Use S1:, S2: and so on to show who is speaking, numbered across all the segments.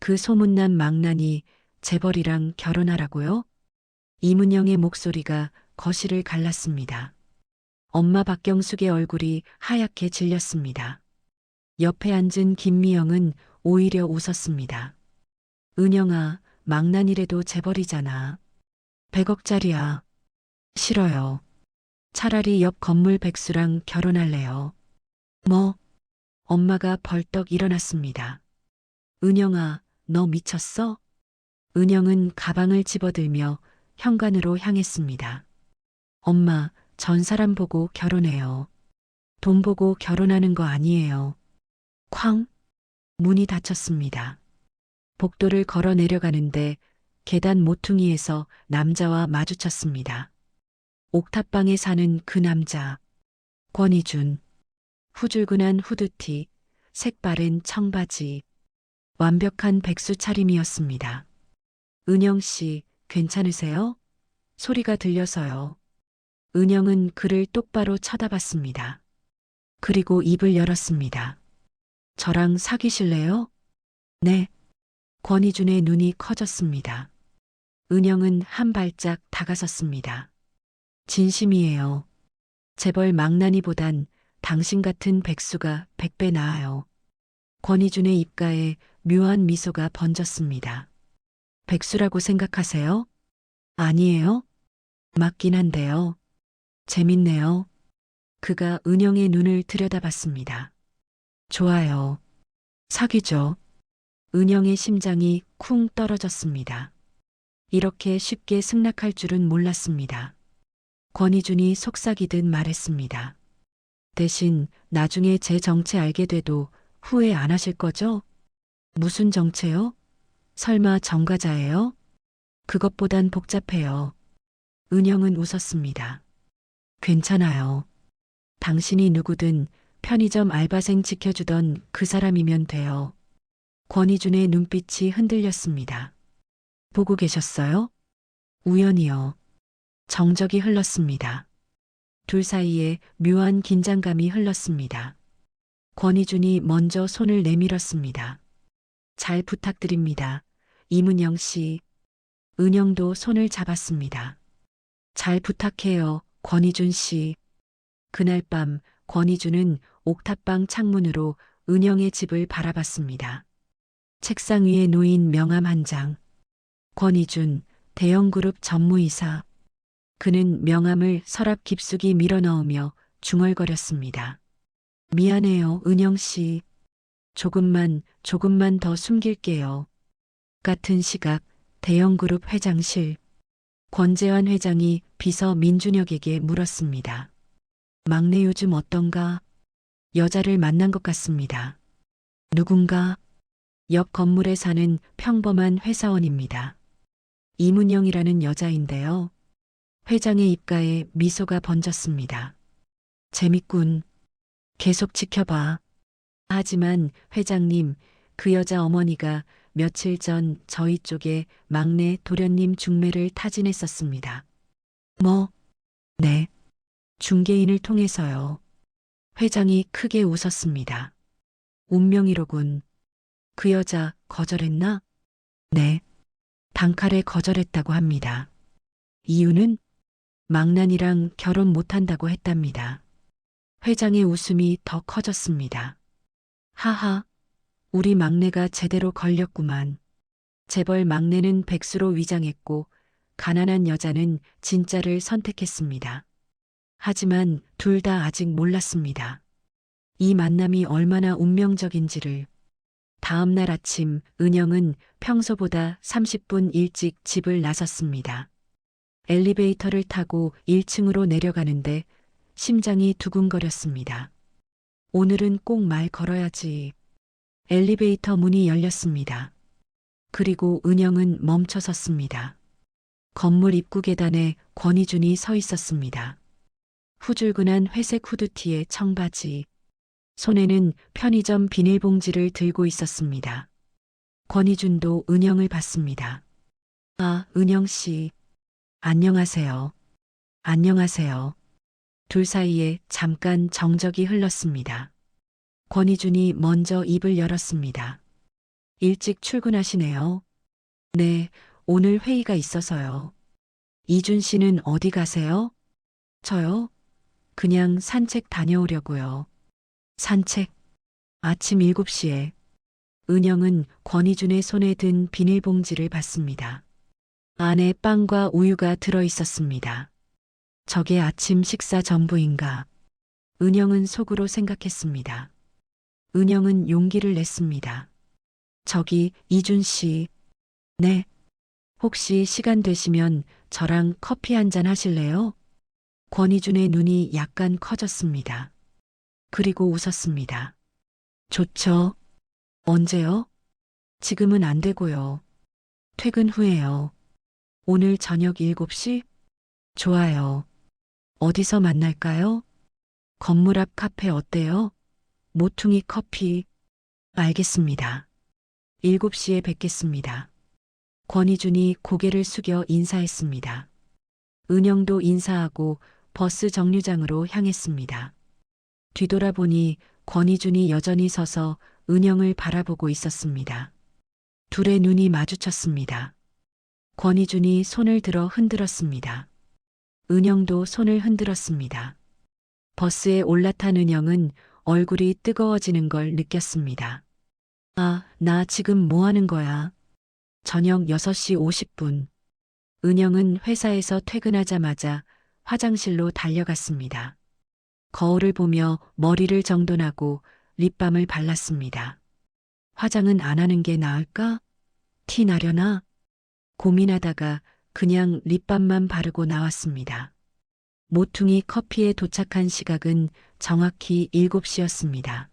S1: 그 소문난 망나니 재벌이랑 결혼하라고요? 이문영의 목소리가 거실을 갈랐습니다. 엄마 박경숙의 얼굴이 하얗게 질렸습니다. 옆에 앉은 김미영은 오히려 웃었습니다. 은영아, 망나니래도 재벌이잖아. 100억짜리야. 싫어요. 차라리 옆 건물 백수랑 결혼할래요. 뭐? 엄마가 벌떡 일어났습니다. 은영아, 너 미쳤어? 은영은 가방을 집어들며 현관으로 향했습니다. 엄마, 전 사람 보고 결혼해요. 돈 보고 결혼하는 거 아니에요. 쾅! 문이 닫혔습니다. 복도를 걸어 내려가는데 계단 모퉁이에서 남자와 마주쳤습니다. 옥탑방에 사는 그 남자. 권희준. 후줄근한 후드티, 색바랜 청바지, 완벽한 백수 차림이었습니다. 은영 씨, 괜찮으세요? 소리가 들려서요. 은영은 그를 똑바로 쳐다봤습니다. 그리고 입을 열었습니다. 저랑 사귀실래요? 네. 권희준의 눈이 커졌습니다. 은영은 한 발짝 다가섰습니다. 진심이에요. 재벌 망나니보단 당신 같은 백수가 100배 나아요. 권희준의 입가에 묘한 미소가 번졌습니다. 백수라고 생각하세요? 아니에요? 맞긴 한데요. 재밌네요. 그가 은영의 눈을 들여다봤습니다. 좋아요. 사귀죠. 은영의 심장이 쿵 떨어졌습니다. 이렇게 쉽게 승낙할 줄은 몰랐습니다. 권희준이 속삭이듯 말했습니다. 대신 나중에 제 정체 알게 돼도 후회 안 하실 거죠? 무슨 정체요? 설마 정과자예요? 그것보단 복잡해요. 은영은 웃었습니다. 괜찮아요. 당신이 누구든 편의점 알바생 지켜주던 그 사람이면 돼요. 권희준의 눈빛이 흔들렸습니다. 보고 계셨어요? 우연히요. 정적이 흘렀습니다. 둘 사이에 묘한 긴장감이 흘렀습니다. 권희준이 먼저 손을 내밀었습니다. 잘 부탁드립니다. 이문영 씨. 은영도 손을 잡았습니다. 잘 부탁해요, 권희준 씨. 그날 밤 권희준은 옥탑방 창문으로 은영의 집을 바라봤습니다. 책상 위에 놓인 명함 한 장. 권희준, 대형그룹 전무이사. 그는 명함을 서랍 깊숙이 밀어넣으며 중얼거렸습니다. 미안해요, 은영 씨. 조금만 더 숨길게요. 같은 시각 대형그룹 회장실. 권재환 회장이 비서 민준혁에게 물었습니다. 막내 요즘 어떤가? 여자를 만난 것 같습니다. 누군가? 옆 건물에 사는 평범한 회사원입니다. 이문영이라는 여자인데요. 회장의 입가에 미소가 번졌습니다. 재밌군. 계속 지켜봐. 하지만 회장님, 그 여자 어머니가 며칠 전 저희 쪽에 막내 도련님 중매를 타진했었습니다. 뭐? 네. 중개인을 통해서요. 회장이 크게 웃었습니다. 운명이로군. 그 여자 거절했나? 네. 단칼에 거절했다고 합니다. 이유는 망난이랑 결혼 못한다고 했답니다. 회장의 웃음이 더 커졌습니다. 하하, 우리 막내가 제대로 걸렸구만. 재벌 막내는 백수로 위장했고 가난한 여자는 진짜를 선택했습니다. 하지만 둘 다 아직 몰랐습니다. 이 만남이 얼마나 운명적인지를. 다음 날 아침 은영은 평소보다 30분 일찍 집을 나섰습니다. 엘리베이터를 타고 1층으로 내려가는데 심장이 두근거렸습니다. 오늘은 꼭 말 걸어야지. 엘리베이터 문이 열렸습니다. 그리고 은영은 멈춰 섰습니다. 건물 입구 계단에 권희준이 서 있었습니다. 후줄근한 회색 후드티에 청바지, 손에는 편의점 비닐봉지를 들고 있었습니다. 권희준도 은영을 봤습니다. 아, 은영 씨. 안녕하세요. 안녕하세요. 둘 사이에 잠깐 정적이 흘렀습니다. 권희준이 먼저 입을 열었습니다. 일찍 출근하시네요. 네, 오늘 회의가 있어서요. 이준 씨는 어디 가세요? 저요? 그냥 산책 다녀오려고요. 산책? 아침 7시에. 은영은 권희준의 손에 든 비닐봉지를 봤습니다. 안에 빵과 우유가 들어 있었습니다. 저게 아침 식사 전부인가? 은영은 속으로 생각했습니다. 은영은 용기를 냈습니다. 저기 이준 씨. 네. 혹시 시간 되시면 저랑 커피 한 잔 하실래요? 권희준의 눈이 약간 커졌습니다. 그리고 웃었습니다. 좋죠. 언제요? 지금은 안 되고요. 퇴근 후에요. 오늘 저녁 7시? 좋아요. 어디서 만날까요? 건물 앞 카페 어때요? 모퉁이 커피. 알겠습니다. 7시에 뵙겠습니다. 권희준이 고개를 숙여 인사했습니다. 은영도 인사하고 버스 정류장으로 향했습니다. 뒤돌아보니 권희준이 여전히 서서 은영을 바라보고 있었습니다. 둘의 눈이 마주쳤습니다. 권희준이 손을 들어 흔들었습니다. 은영도 손을 흔들었습니다. 버스에 올라탄 은영은 얼굴이 뜨거워지는 걸 느꼈습니다. 아, 나 지금 뭐 하는 거야? 저녁 6시 50분. 은영은 회사에서 퇴근하자마자 화장실로 달려갔습니다. 거울을 보며 머리를 정돈하고 립밤을 발랐습니다. 화장은 안 하는 게 나을까? 티 나려나? 고민하다가 그냥 립밤만 바르고 나왔습니다. 모퉁이 커피에 도착한 시각은 정확히 7시였습니다.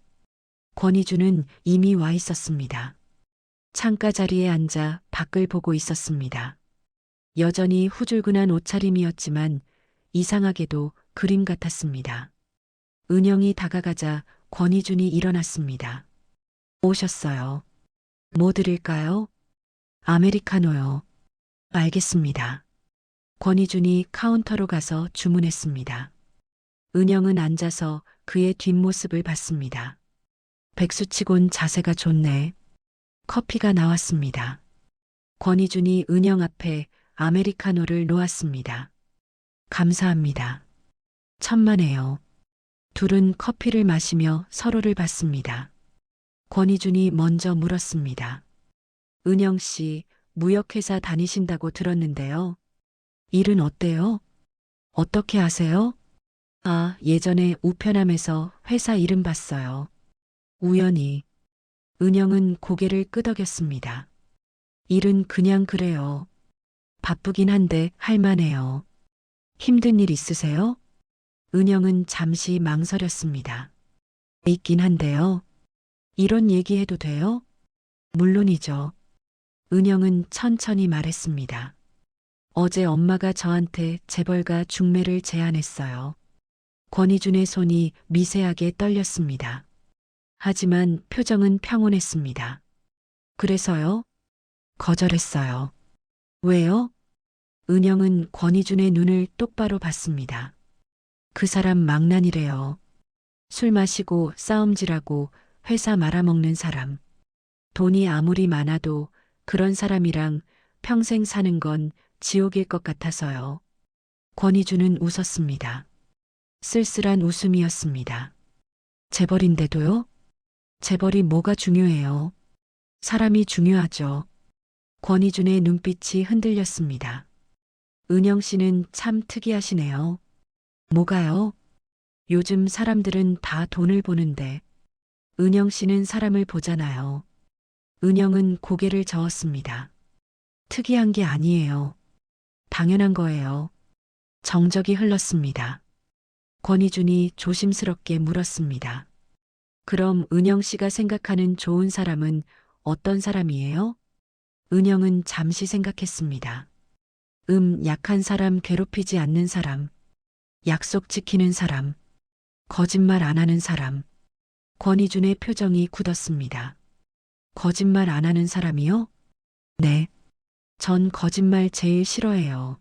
S1: 권희준은 이미 와 있었습니다. 창가 자리에 앉아 밖을 보고 있었습니다. 여전히 후줄근한 옷차림이었지만 이상하게도 그림 같았습니다. 은영이 다가가자 권희준이 일어났습니다. 오셨어요. 뭐 드릴까요? 아메리카노요. 알겠습니다. 권희준이 카운터로 가서 주문했습니다. 은영은 앉아서 그의 뒷모습을 봤습니다. 백수치곤 자세가 좋네. 커피가 나왔습니다. 권희준이 은영 앞에 아메리카노를 놓았습니다. 감사합니다. 천만에요. 둘은 커피를 마시며 서로를 봤습니다. 권희준이 먼저 물었습니다. 은영 씨, 무역회사 다니신다고 들었는데요. 일은 어때요? 어떻게 아세요? 아, 예전에 우편함에서 회사 이름 봤어요. 우연히. 은영은 고개를 끄덕였습니다. 일은 그냥 그래요. 바쁘긴 한데 할만해요. 힘든 일 있으세요? 은영은 잠시 망설였습니다. 있긴 한데요. 이런 얘기해도 돼요? 물론이죠. 은영은 천천히 말했습니다. 어제 엄마가 저한테 재벌가 중매를 제안했어요. 권희준의 손이 미세하게 떨렸습니다. 하지만 표정은 평온했습니다. 그래서요? 거절했어요. 왜요? 은영은 권희준의 눈을 똑바로 봤습니다. 그 사람 망난이래요. 술 마시고 싸움질하고 회사 말아먹는 사람. 돈이 아무리 많아도 그런 사람이랑 평생 사는 건 지옥일 것 같아서요. 권희준은 웃었습니다. 쓸쓸한 웃음이었습니다. 재벌인데도요? 재벌이 뭐가 중요해요? 사람이 중요하죠. 권희준의 눈빛이 흔들렸습니다. 은영 씨는 참 특이하시네요. 뭐가요? 요즘 사람들은 다 돈을 보는데 은영 씨는 사람을 보잖아요. 은영은 고개를 저었습니다. 특이한 게 아니에요. 당연한 거예요. 정적이 흘렀습니다. 권희준이 조심스럽게 물었습니다. 그럼 은영 씨가 생각하는 좋은 사람은 어떤 사람이에요? 은영은 잠시 생각했습니다. 약한 사람 괴롭히지 않는 사람, 약속 지키는 사람, 거짓말 안 하는 사람. 권희준의 표정이 굳었습니다. 거짓말 안 하는 사람이요? 네. 전 거짓말 제일 싫어해요.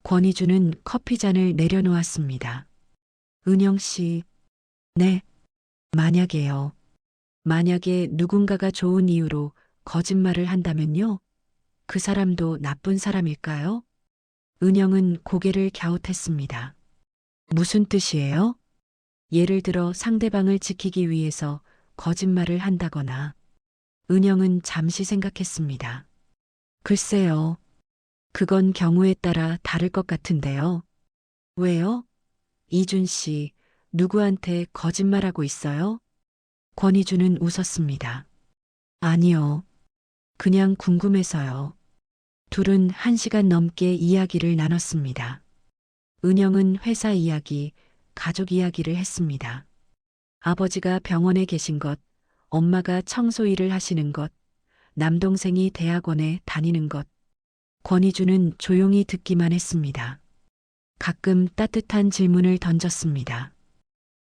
S1: 권희준은 커피잔을 내려놓았습니다. 은영 씨. 네. 만약에요. 만약에 누군가가 좋은 이유로 거짓말을 한다면요? 그 사람도 나쁜 사람일까요? 은영은 고개를 갸웃했습니다. 무슨 뜻이에요? 예를 들어 상대방을 지키기 위해서 거짓말을 한다거나. 은영은 잠시 생각했습니다. 글쎄요. 그건 경우에 따라 다를 것 같은데요. 왜요? 이준 씨, 누구한테 거짓말하고 있어요? 권희주는 웃었습니다. 아니요. 그냥 궁금해서요. 둘은 1시간 넘게 이야기를 나눴습니다. 은영은 회사 이야기, 가족 이야기를 했습니다. 아버지가 병원에 계신 것, 엄마가 청소 일을 하시는 것, 남동생이 대학원에 다니는 것. 권희주는 조용히 듣기만 했습니다. 가끔 따뜻한 질문을 던졌습니다.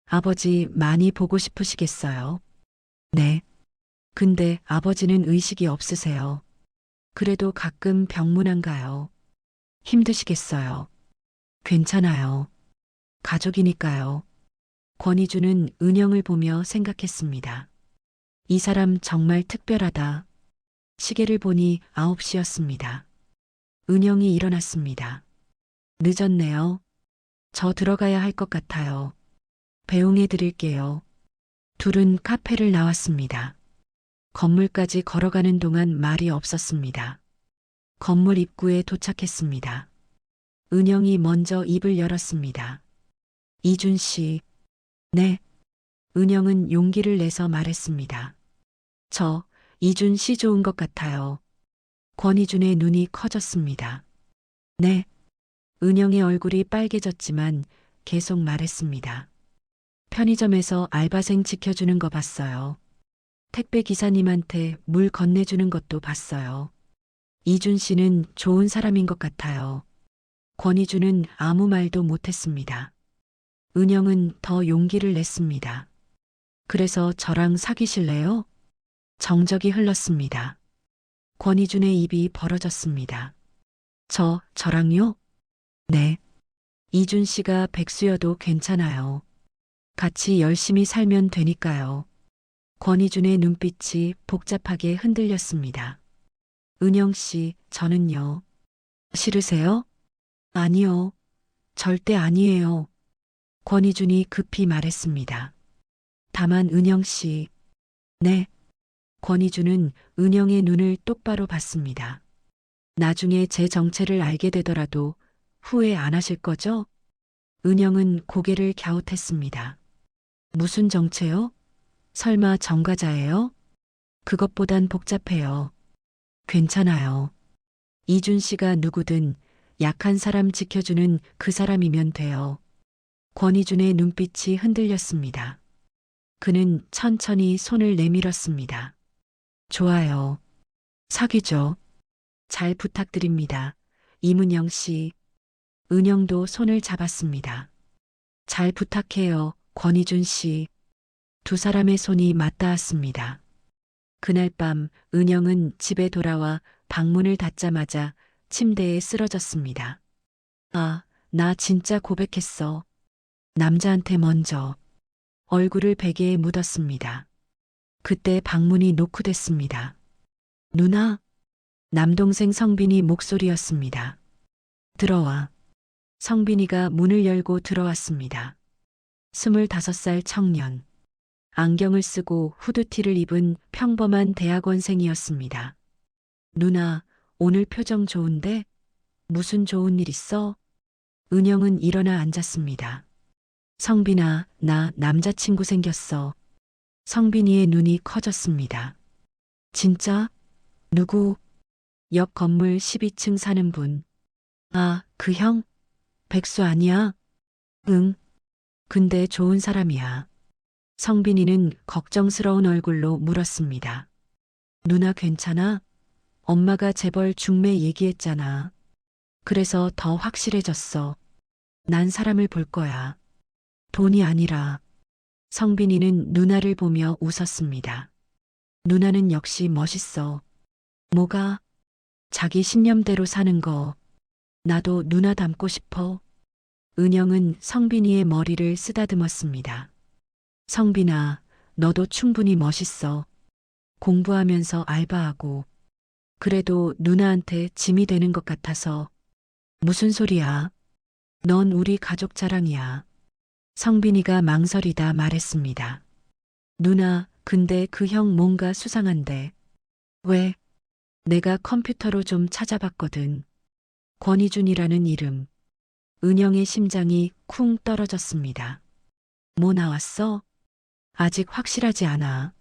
S1: 아버지 많이 보고 싶으시겠어요? 네. 근데 아버지는 의식이 없으세요. 그래도 가끔 병문안 가요. 힘드시겠어요. 괜찮아요. 가족이니까요. 권희주는 은영을 보며 생각했습니다. 이 사람 정말 특별하다. 시계를 보니 9시였습니다. 은영이 일어났습니다. 늦었네요. 저 들어가야 할 것 같아요. 배웅해 드릴게요. 둘은 카페를 나왔습니다. 건물까지 걸어가는 동안 말이 없었습니다. 건물 입구에 도착했습니다. 은영이 먼저 입을 열었습니다. 이준 씨. 네. 은영은 용기를 내서 말했습니다. 저, 이준 씨 좋은 것 같아요. 권희준의 눈이 커졌습니다. 네. 은영의 얼굴이 빨개졌지만 계속 말했습니다. 편의점에서 알바생 지켜주는 거 봤어요. 택배 기사님한테 물 건네주는 것도 봤어요. 이준 씨는 좋은 사람인 것 같아요. 권희준은 아무 말도 못했습니다. 은영은 더 용기를 냈습니다. 그래서 저랑 사귀실래요? 정적이 흘렀습니다. 권희준의 입이 벌어졌습니다. 저랑요? 네. 이준 씨가 백수여도 괜찮아요. 같이 열심히 살면 되니까요. 권희준의 눈빛이 복잡하게 흔들렸습니다. 은영 씨, 저는요. 싫으세요? 아니요. 절대 아니에요. 권희준이 급히 말했습니다. 다만 은영 씨. 네. 권희준은 은영의 눈을 똑바로 봤습니다. 나중에 제 정체를 알게 되더라도 후회 안 하실 거죠? 은영은 고개를 갸웃했습니다. 무슨 정체요? 설마 정과자예요? 그것보단 복잡해요. 괜찮아요. 이준 씨가 누구든 약한 사람 지켜주는 그 사람이면 돼요. 권희준의 눈빛이 흔들렸습니다. 그는 천천히 손을 내밀었습니다. 좋아요. 사귀죠. 잘 부탁드립니다. 이문영 씨. 은영도 손을 잡았습니다. 잘 부탁해요, 권희준 씨. 두 사람의 손이 맞닿았습니다. 그날 밤 은영은 집에 돌아와 방문을 닫자마자 침대에 쓰러졌습니다. 아, 나 진짜 고백했어. 남자한테 먼저. 얼굴을 베개에 묻었습니다. 그때 방문이 노크됐습니다. 누나? 남동생 성빈이 목소리였습니다. 들어와. 성빈이가 문을 열고 들어왔습니다. 25살 청년. 안경을 쓰고 후드티를 입은 평범한 대학원생이었습니다. 누나, 오늘 표정 좋은데? 무슨 좋은 일 있어? 은영은 일어나 앉았습니다. 성빈아, 나 남자친구 생겼어. 성빈이의 눈이 커졌습니다. 진짜? 누구? 옆 건물 12층 사는 분. 아, 그 형? 백수 아니야? 응. 근데 좋은 사람이야. 성빈이는 걱정스러운 얼굴로 물었습니다. 누나 괜찮아? 엄마가 재벌 중매 얘기했잖아. 그래서 더 확실해졌어. 난 사람을 볼 거야. 돈이 아니라. 성빈이는 누나를 보며 웃었습니다. 누나는 역시 멋있어. 뭐가? 자기 신념대로 사는 거. 나도 누나 닮고 싶어. 은영은 성빈이의 머리를 쓰다듬었습니다. 성빈아, 너도 충분히 멋있어. 공부하면서 알바하고 그래도 누나한테 짐이 되는 것 같아서. 무슨 소리야? 넌 우리 가족 자랑이야. 성빈이가 망설이다 말했습니다. 누나, 근데 그 형 뭔가 수상한데. 왜? 내가 컴퓨터로 좀 찾아봤거든. 권희준이라는 이름. 은영의 심장이 쿵 떨어졌습니다. 뭐 나왔어? 아직 확실하지 않아.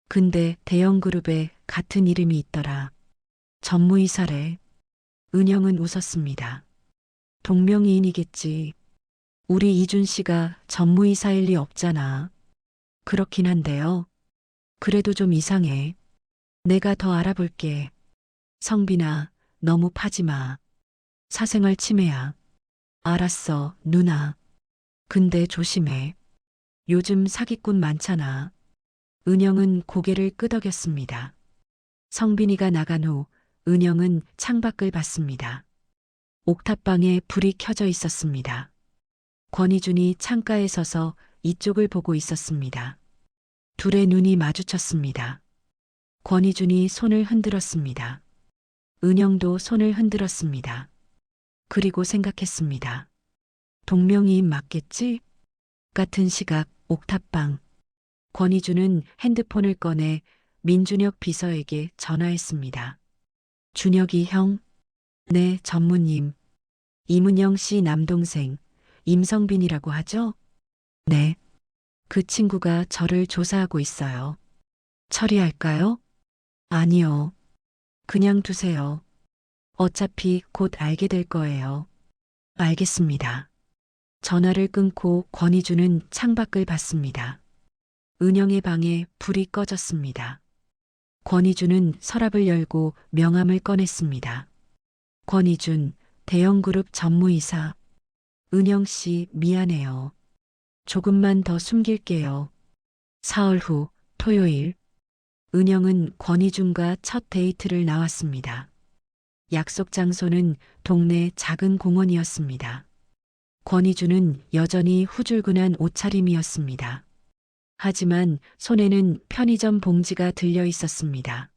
S1: 근데 대형 그룹에 같은 이름이 있더라. 전무이사래. 은영은 웃었습니다. 동명이인이겠지. 우리 이준 씨가 전무이사일 리 없잖아. 그렇긴 한데요. 그래도 좀 이상해. 내가 더 알아볼게. 성빈아, 너무 파지 마. 사생활 침해야. 알았어, 누나. 근데 조심해. 요즘 사기꾼 많잖아. 은영은 고개를 끄덕였습니다. 성빈이가 나간 후 은영은 창밖을 봤습니다. 옥탑방에 불이 켜져 있었습니다. 권희준이 창가에 서서 이쪽을 보고 있었습니다. 둘의 눈이 마주쳤습니다. 권희준이 손을 흔들었습니다. 은영도 손을 흔들었습니다. 그리고 생각했습니다. 동명이인 맞겠지? 같은 시각 옥탑방. 권희준은 핸드폰을 꺼내 민준혁 비서에게 전화했습니다. 준혁이 형? 네, 전무님. 이문영 씨 남동생 임성빈이라고 하죠? 네. 그 친구가 저를 조사하고 있어요. 처리할까요? 아니요. 그냥 두세요. 어차피 곧 알게 될 거예요. 알겠습니다. 전화를 끊고 권희준은 창밖을 봤습니다. 은영의 방에 불이 꺼졌습니다. 권희준은 서랍을 열고 명함을 꺼냈습니다. 권희준, 대형그룹 전무이사. 은영 씨, 미안해요. 조금만 더 숨길게요. 사흘 후, 토요일. 은영은 권희준과 첫 데이트를 나왔습니다. 약속 장소는 동네 작은 공원이었습니다. 권희준은 여전히 후줄근한 옷차림이었습니다. 하지만 손에는 편의점 봉지가 들려 있었습니다.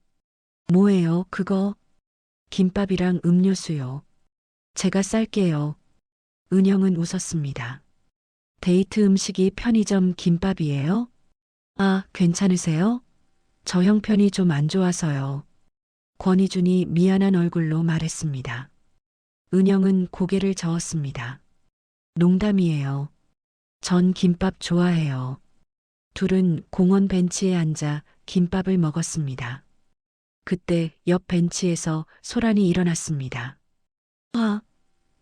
S1: 뭐예요, 그거? 김밥이랑 음료수요. 제가 쌀게요. 은영은 웃었습니다. 데이트 음식이 편의점 김밥이에요? 아, 괜찮으세요? 저 형편이 좀 안 좋아서요. 권희준이 미안한 얼굴로 말했습니다. 은영은 고개를 저었습니다. 농담이에요. 전 김밥 좋아해요. 둘은 공원 벤치에 앉아 김밥을 먹었습니다. 그때 옆 벤치에서 소란이 일어났습니다. 아,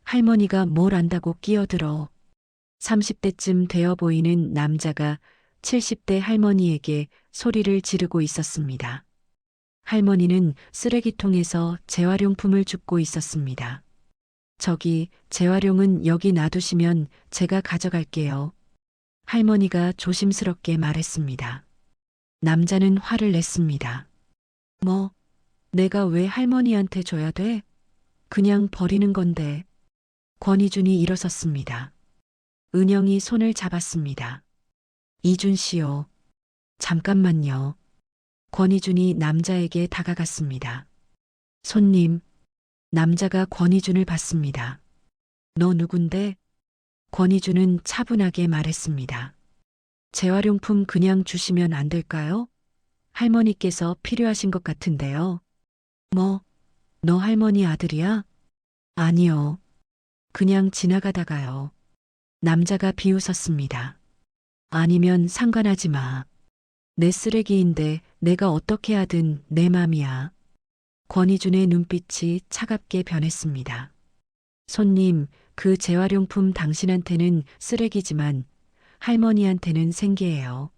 S1: 할머니가 뭘 안다고 끼어들어. 30대쯤 되어 보이는 남자가 70대 할머니에게 소리를 지르고 있었습니다. 할머니는 쓰레기통에서 재활용품을 줍고 있었습니다. 저기, 재활용은 여기 놔두시면 제가 가져갈게요. 할머니가 조심스럽게 말했습니다. 남자는 화를 냈습니다. 뭐, 내가 왜 할머니한테 줘야 돼? 그냥 버리는 건데. 권희준이 일어섰습니다. 은영이 손을 잡았습니다. 이준 씨요. 잠깐만요. 권희준이 남자에게 다가갔습니다. 손님. 남자가 권희준을 봤습니다. 너 누군데? 권희준은 차분하게 말했습니다. 재활용품 그냥 주시면 안 될까요? 할머니께서 필요하신 것 같은데요. 뭐, 너 할머니 아들이야? 아니요. 그냥 지나가다가요. 남자가 비웃었습니다. 아니면 상관하지 마. 내 쓰레기인데 내가 어떻게 하든 내 맘이야. 권희준의 눈빛이 차갑게 변했습니다. 손님, 그 재활용품 당신한테는 쓰레기지만 할머니한테는 생계예요.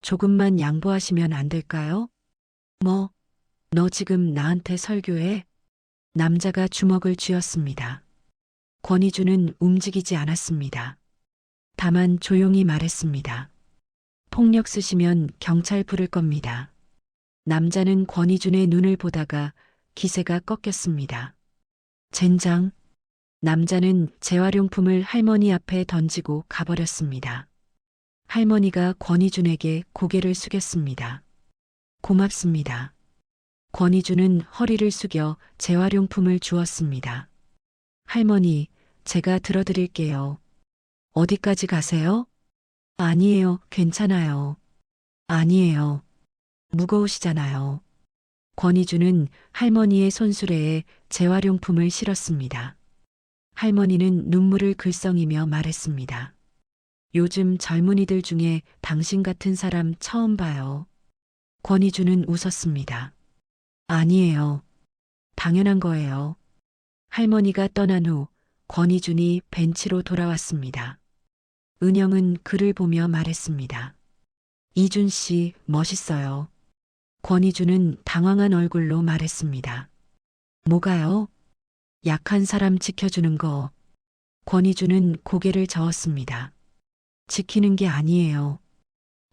S1: 조금만 양보하시면 안 될까요? 뭐, 너 지금 나한테 설교해? 남자가 주먹을 쥐었습니다. 권희준은 움직이지 않았습니다. 다만 조용히 말했습니다. 폭력 쓰시면 경찰 부를 겁니다. 남자는 권희준의 눈을 보다가 기세가 꺾였습니다. 젠장. 남자는 재활용품을 할머니 앞에 던지고 가버렸습니다. 할머니가 권희준에게 고개를 숙였습니다. 고맙습니다. 권희주는 허리를 숙여 재활용품을 주었습니다. 할머니, 제가 들어드릴게요. 어디까지 가세요? 아니에요, 괜찮아요. 아니에요. 무거우시잖아요. 권희주는 할머니의 손수레에 재활용품을 실었습니다. 할머니는 눈물을 글썽이며 말했습니다. 요즘 젊은이들 중에 당신 같은 사람 처음 봐요. 권희주는 웃었습니다. 아니에요. 당연한 거예요. 할머니가 떠난 후 권희준이 벤치로 돌아왔습니다. 은영은 그를 보며 말했습니다. 이준 씨, 멋있어요. 권희준은 당황한 얼굴로 말했습니다. 뭐가요? 약한 사람 지켜주는 거. 권희준은 고개를 저었습니다. 지키는 게 아니에요.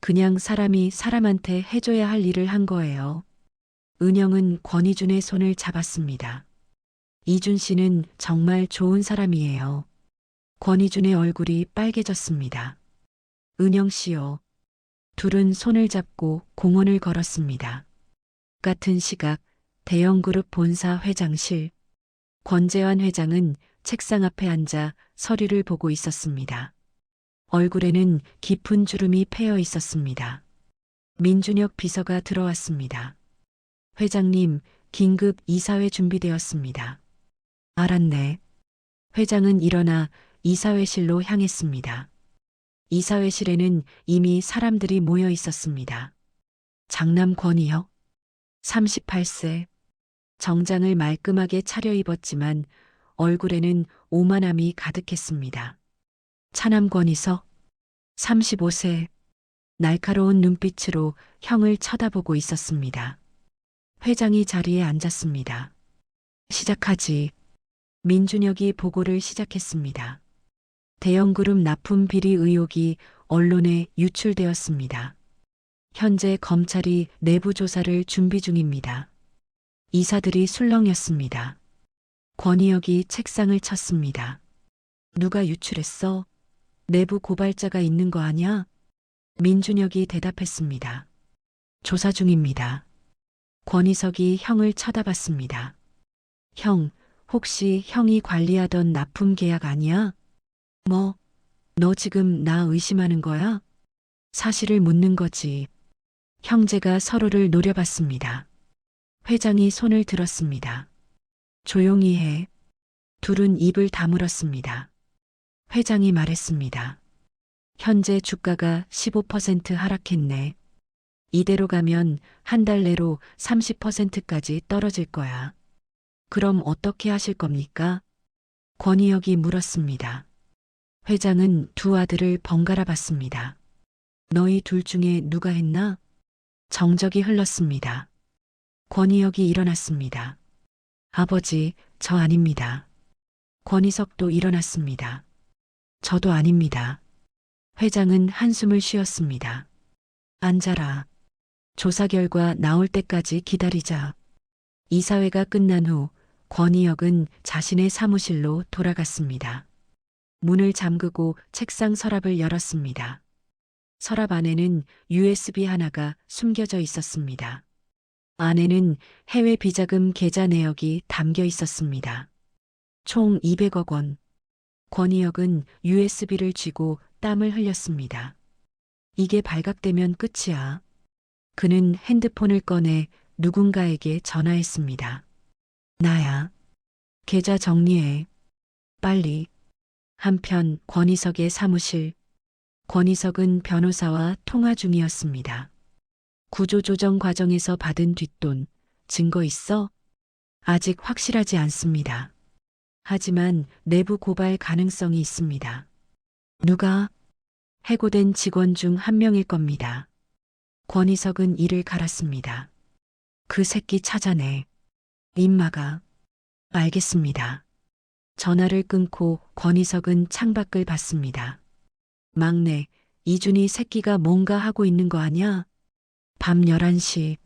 S1: 그냥 사람이 사람한테 해줘야 할 일을 한 거예요. 은영은 권희준의 손을 잡았습니다. 이준 씨는 정말 좋은 사람이에요. 권희준의 얼굴이 빨개졌습니다. 은영 씨요. 둘은 손을 잡고 공원을 걸었습니다. 같은 시각 대형그룹 본사 회장실. 권재환 회장은 책상 앞에 앉아 서류를 보고 있었습니다. 얼굴에는 깊은 주름이 패여 있었습니다. 민준혁 비서가 들어왔습니다. 회장님, 긴급 이사회 준비되었습니다. 알았네. 회장은 일어나 이사회실로 향했습니다. 이사회실에는 이미 사람들이 모여 있었습니다. 장남 권희혁, 38세. 정장을 말끔하게 차려입었지만 얼굴에는 오만함이 가득했습니다. 차남 권희석, 35세. 날카로운 눈빛으로 형을 쳐다보고 있었습니다. 회장이 자리에 앉았습니다. 시작하지. 민준혁이 보고를 시작했습니다. 대형그룹 납품 비리 의혹이 언론에 유출되었습니다. 현재 검찰이 내부 조사를 준비 중입니다. 이사들이 술렁였습니다. 권희혁이 책상을 쳤습니다. 누가 유출했어? 내부 고발자가 있는 거 아냐? 민준혁이 대답했습니다. 조사 중입니다. 권희석이 형을 쳐다봤습니다. 형, 혹시 형이 관리하던 납품 계약 아니야? 뭐, 너 지금 나 의심하는 거야? 사실을 묻는 거지. 형제가 서로를 노려봤습니다. 회장이 손을 들었습니다. 조용히 해. 둘은 입을 다물었습니다. 회장이 말했습니다. 현재 주가가 15% 하락했네. 이대로 가면 한 달 내로 30%까지 떨어질 거야. 그럼 어떻게 하실 겁니까? 권희혁이 물었습니다. 회장은 두 아들을 번갈아 봤습니다. 너희 둘 중에 누가 했나? 정적이 흘렀습니다. 권희혁이 일어났습니다. 아버지, 저 아닙니다. 권희석도 일어났습니다. 저도 아닙니다. 회장은 한숨을 쉬었습니다. 앉아라. 조사 결과 나올 때까지 기다리자. 이사회가 끝난 후 권희혁은 자신의 사무실로 돌아갔습니다. 문을 잠그고 책상 서랍을 열었습니다. 서랍 안에는 USB 하나가 숨겨져 있었습니다. 안에는 해외 비자금 계좌 내역이 담겨 있었습니다. 총 200억 원. 권희혁은 USB를 쥐고 땀을 흘렸습니다. 이게 발각되면 끝이야. 그는 핸드폰을 꺼내 누군가에게 전화했습니다. 나야. 계좌 정리해. 빨리. 한편 권희석의 사무실. 권희석은 변호사와 통화 중이었습니다. 구조조정 과정에서 받은 뒷돈, 증거 있어? 아직 확실하지 않습니다. 하지만 내부 고발 가능성이 있습니다. 누가? 해고된 직원 중 한 명일 겁니다. 권희석은 이를 갈았습니다. 그 새끼 찾아내. 임마가. 알겠습니다. 전화를 끊고 권희석은 창밖을 봤습니다. 막내, 이준이 새끼가 뭔가 하고 있는 거 아냐? 밤 11시.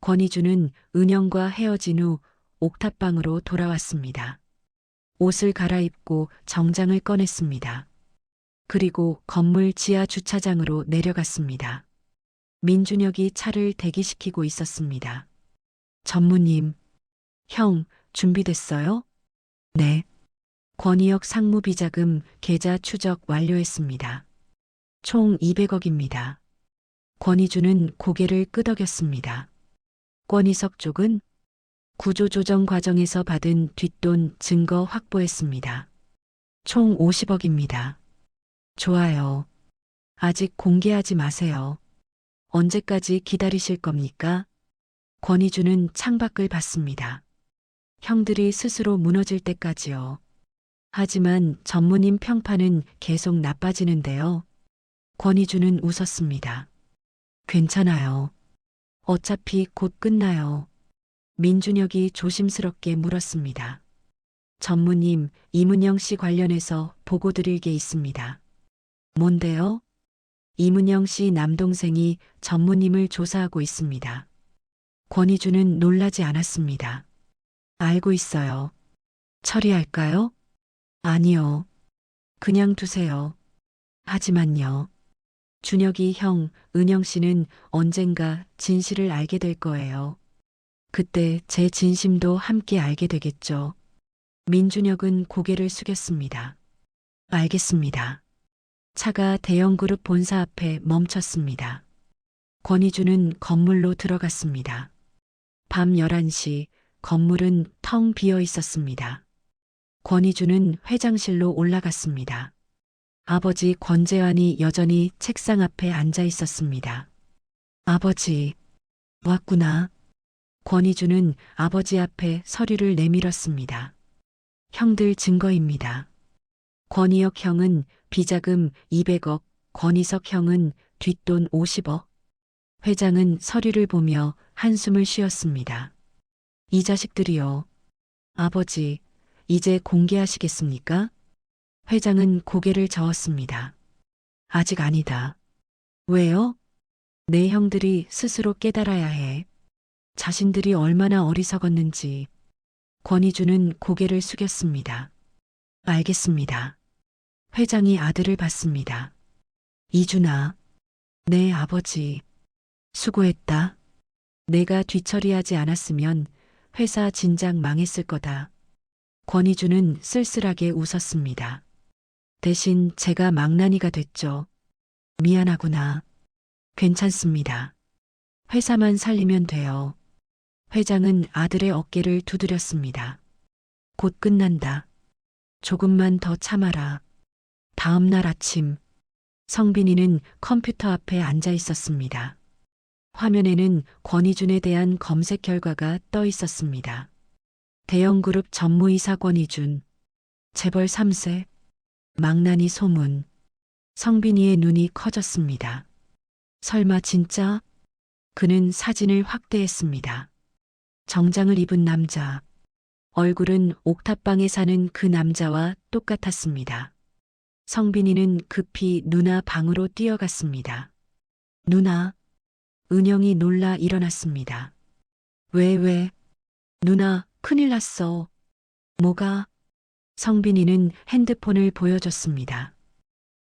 S1: 권희준은 은영과 헤어진 후 옥탑방으로 돌아왔습니다. 옷을 갈아입고 정장을 꺼냈습니다. 그리고 건물 지하 주차장으로 내려갔습니다. 민준혁이 차를 대기시키고 있었습니다. 전무님, 형, 준비됐어요? 네. 권희혁 상무 비자금 계좌 추적 완료했습니다. 총 200억입니다. 권희주는 고개를 끄덕였습니다. 권희석 쪽은 구조조정 과정에서 받은 뒷돈 증거 확보했습니다. 총 50억입니다. 좋아요. 아직 공개하지 마세요. 언제까지 기다리실 겁니까? 권희주는 창밖을 봤습니다. 형들이 스스로 무너질 때까지요. 하지만 전무님 평판은 계속 나빠지는데요. 권희주는 웃었습니다. 괜찮아요. 어차피 곧 끝나요. 민준혁이 조심스럽게 물었습니다. 전무님, 이문영 씨 관련해서 보고 드릴 게 있습니다. 뭔데요? 이문영 씨 남동생이 전무님을 조사하고 있습니다. 권희주는 놀라지 않았습니다. 알고 있어요. 처리할까요? 아니요. 그냥 두세요. 하지만요. 준혁이 형, 은영 씨는 언젠가 진실을 알게 될 거예요. 그때 제 진심도 함께 알게 되겠죠. 민준혁은 고개를 숙였습니다. 알겠습니다. 차가 대형그룹 본사 앞에 멈췄습니다. 권희주는 건물로 들어갔습니다. 밤 11시 건물은 텅 비어 있었습니다. 권희주는 회장실로 올라갔습니다. 아버지 권재환이 여전히 책상 앞에 앉아 있었습니다. 아버지, 왔구나. 권희주는 아버지 앞에 서류를 내밀었습니다. 형들 증거입니다. 권희혁 형은 비자금 200억, 권희석 형은 뒷돈 50억. 회장은 서류를 보며 한숨을 쉬었습니다. 이 자식들이요. 아버지, 이제 공개하시겠습니까? 회장은 고개를 저었습니다. 아직 아니다. 왜요? 내 형들이 스스로 깨달아야 해. 자신들이 얼마나 어리석었는지. 권희주는 고개를 숙였습니다. 알겠습니다. 회장이 아들을 봤습니다. 이준아, 내 아버지. 수고했다. 내가 뒤처리하지 않았으면 회사 진작 망했을 거다. 권희주는 쓸쓸하게 웃었습니다. 대신 제가 망나니가 됐죠. 미안하구나. 괜찮습니다. 회사만 살리면 돼요. 회장은 아들의 어깨를 두드렸습니다. 곧 끝난다. 조금만 더 참아라. 다음 날 아침, 성빈이는 컴퓨터 앞에 앉아 있었습니다. 화면에는 권희준에 대한 검색 결과가 떠 있었습니다. 대형그룹 전무이사 권희준, 재벌 3세, 망나니 소문. 성빈이의 눈이 커졌습니다. 설마 진짜? 그는 사진을 확대했습니다. 정장을 입은 남자. 얼굴은 옥탑방에 사는 그 남자와 똑같았습니다. 성빈이는 급히 누나 방으로 뛰어갔습니다. 누나. 은영이 놀라 일어났습니다. 왜? 누나, 큰일 났어. 뭐가? 성빈이는 핸드폰을 보여줬습니다.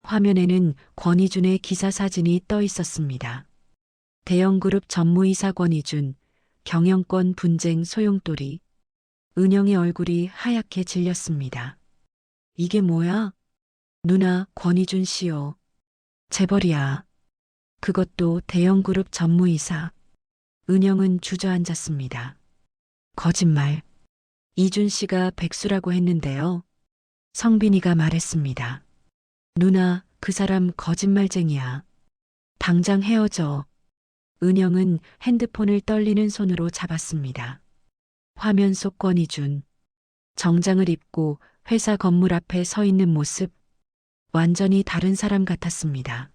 S1: 화면에는 권희준의 기사 사진이 떠 있었습니다. 대형그룹 전무이사 권희준, 경영권 분쟁 소용돌이. 은영의 얼굴이 하얗게 질렸습니다. 이게 뭐야? 누나, 권희준 씨요. 재벌이야. 그것도 대형그룹 전무이사. 은영은 주저앉았습니다. 거짓말. 이준 씨가 백수라고 했는데요. 성빈이가 말했습니다. 누나, 그 사람 거짓말쟁이야. 당장 헤어져. 은영은 핸드폰을 떨리는 손으로 잡았습니다. 화면 속 권희준. 정장을 입고 회사 건물 앞에 서 있는 모습. 완전히 다른 사람 같았습니다.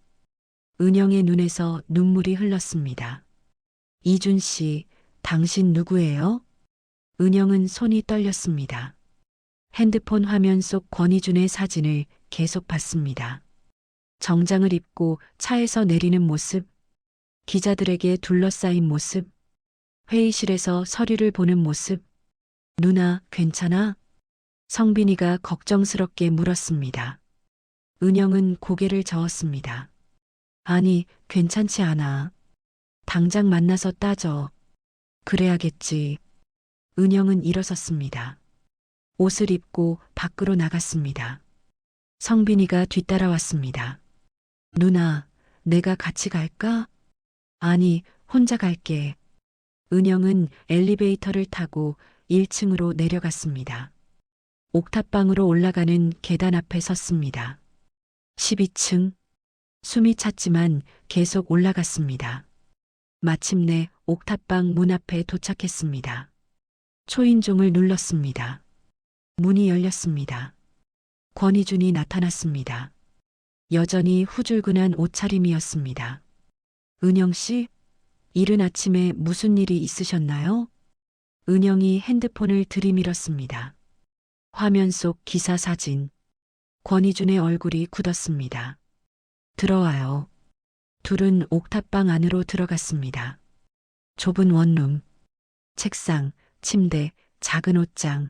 S1: 은영의 눈에서 눈물이 흘렀습니다. 이준 씨, 당신 누구예요? 은영은 손이 떨렸습니다. 핸드폰 화면 속 권희준의 사진을 계속 봤습니다. 정장을 입고 차에서 내리는 모습, 기자들에게 둘러싸인 모습, 회의실에서 서류를 보는 모습. 누나, 괜찮아? 성빈이가 걱정스럽게 물었습니다. 은영은 고개를 저었습니다. 아니, 괜찮지 않아. 당장 만나서 따져. 그래야겠지. 은영은 일어섰습니다. 옷을 입고 밖으로 나갔습니다. 성빈이가 뒤따라왔습니다. 누나, 내가 같이 갈까? 아니, 혼자 갈게. 은영은 엘리베이터를 타고 1층으로 내려갔습니다. 옥탑방으로 올라가는 계단 앞에 섰습니다. 12층. 숨이 찼지만 계속 올라갔습니다. 마침내 옥탑방 문 앞에 도착했습니다. 초인종을 눌렀습니다. 문이 열렸습니다. 권희준이 나타났습니다. 여전히 후줄근한 옷차림이었습니다. 은영 씨, 이른 아침에 무슨 일이 있으셨나요? 은영이 핸드폰을 들이밀었습니다. 화면 속 기사 사진. 권희준의 얼굴이 굳었습니다. 들어와요. 둘은 옥탑방 안으로 들어갔습니다. 좁은 원룸, 책상, 침대, 작은 옷장.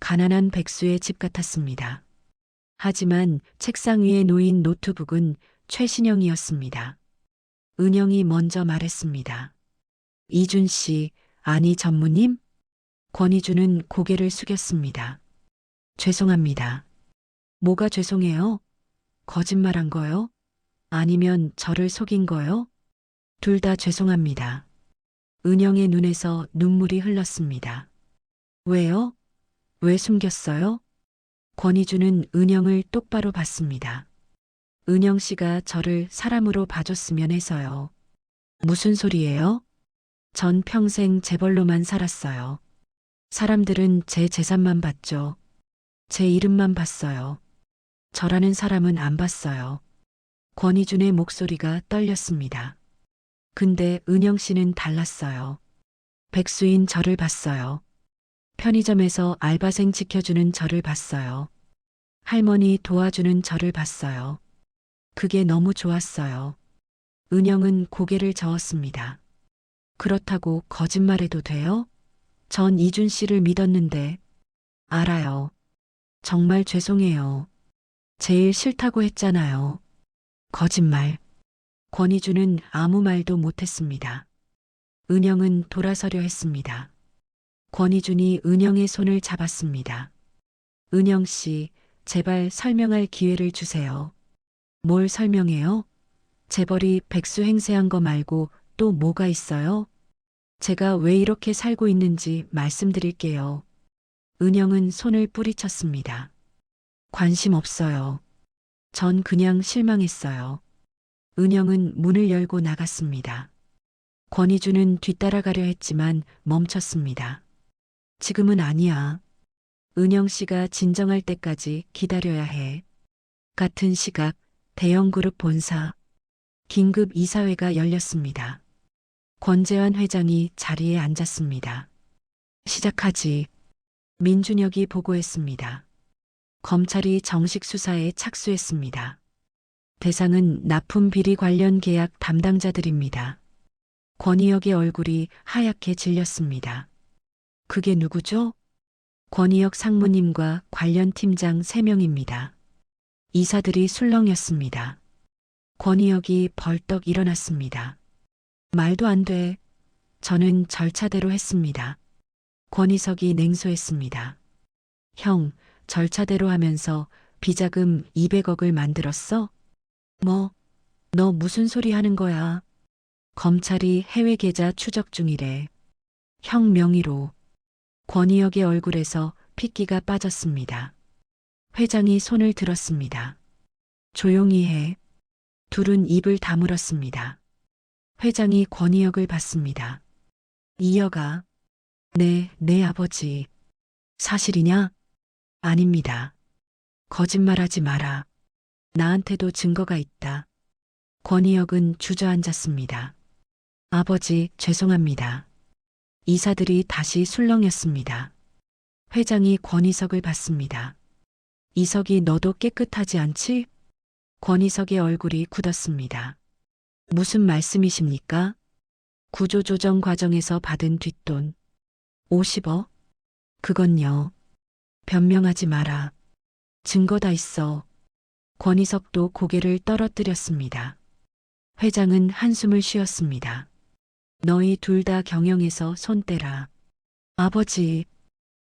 S1: 가난한 백수의 집 같았습니다. 하지만 책상 위에 놓인 노트북은 최신형이었습니다. 은영이 먼저 말했습니다. 이준 씨, 아니 전무님? 권희준은 고개를 숙였습니다. 죄송합니다. 뭐가 죄송해요? 거짓말한 거요? 아니면 저를 속인 거요? 둘 다 죄송합니다. 은영의 눈에서 눈물이 흘렀습니다. 왜요? 왜 숨겼어요? 권희준은 은영을 똑바로 봤습니다. 은영 씨가 저를 사람으로 봐줬으면 해서요. 무슨 소리예요? 전 평생 재벌로만 살았어요. 사람들은 제 재산만 봤죠. 제 이름만 봤어요. 저라는 사람은 안 봤어요. 권희준의 목소리가 떨렸습니다. 근데 은영 씨는 달랐어요. 백수인 저를 봤어요. 편의점에서 알바생 지켜주는 저를 봤어요. 할머니 도와주는 저를 봤어요. 그게 너무 좋았어요. 은영은 고개를 저었습니다. 그렇다고 거짓말해도 돼요? 전 이준 씨를 믿었는데. 알아요. 정말 죄송해요. 제일 싫다고 했잖아요. 거짓말. 권희준은 아무 말도 못했습니다. 은영은 돌아서려 했습니다. 권희준이 은영의 손을 잡았습니다. 은영 씨, 제발 설명할 기회를 주세요. 뭘 설명해요? 재벌이 백수 행세한 거 말고 또 뭐가 있어요? 제가 왜 이렇게 살고 있는지 말씀드릴게요. 은영은 손을 뿌리쳤습니다. 관심 없어요. 전 그냥 실망했어요. 은영은 문을 열고 나갔습니다. 권희준은 뒤따라가려 했지만 멈췄습니다. 지금은 아니야. 은영 씨가 진정할 때까지 기다려야 해. 같은 시각 대형그룹 본사 긴급 이사회가 열렸습니다. 권재환 회장이 자리에 앉았습니다. 시작하지. 민준혁이 보고했습니다. 검찰이 정식 수사에 착수했습니다. 대상은 납품 비리 관련 계약 담당자들입니다. 권희혁의 얼굴이 하얗게 질렸습니다. 그게 누구죠? 권희혁 상무님과 관련 팀장 3명입니다. 이사들이 술렁였습니다. 권희혁이 벌떡 일어났습니다. 말도 안 돼. 저는 절차대로 했습니다. 권희석이 냉소했습니다. 형, 절차대로 하면서 비자금 200억을 만들었어? 뭐, 너 무슨 소리 하는 거야? 검찰이 해외 계좌 추적 중이래. 형 명의로. 권희혁의 얼굴에서 핏기가 빠졌습니다. 회장이 손을 들었습니다. 조용히 해. 둘은 입을 다물었습니다. 회장이 권희혁을 봤습니다. 이혁아. 네, 내 아버지. 사실이냐? 아닙니다. 거짓말하지 마라. 나한테도 증거가 있다. 권희혁은 주저앉았습니다. 아버지, 죄송합니다. 이사들이 다시 술렁였습니다. 회장이 권희석을 봤습니다. 이석이 너도 깨끗하지 않지? 권희석의 얼굴이 굳었습니다. 무슨 말씀이십니까? 구조조정 과정에서 받은 뒷돈 50억? 그건요. 변명하지 마라. 증거 다 있어. 권희석도 고개를 떨어뜨렸습니다. 회장은 한숨을 쉬었습니다. 너희 둘 다 경영에서 손 떼라. 아버지,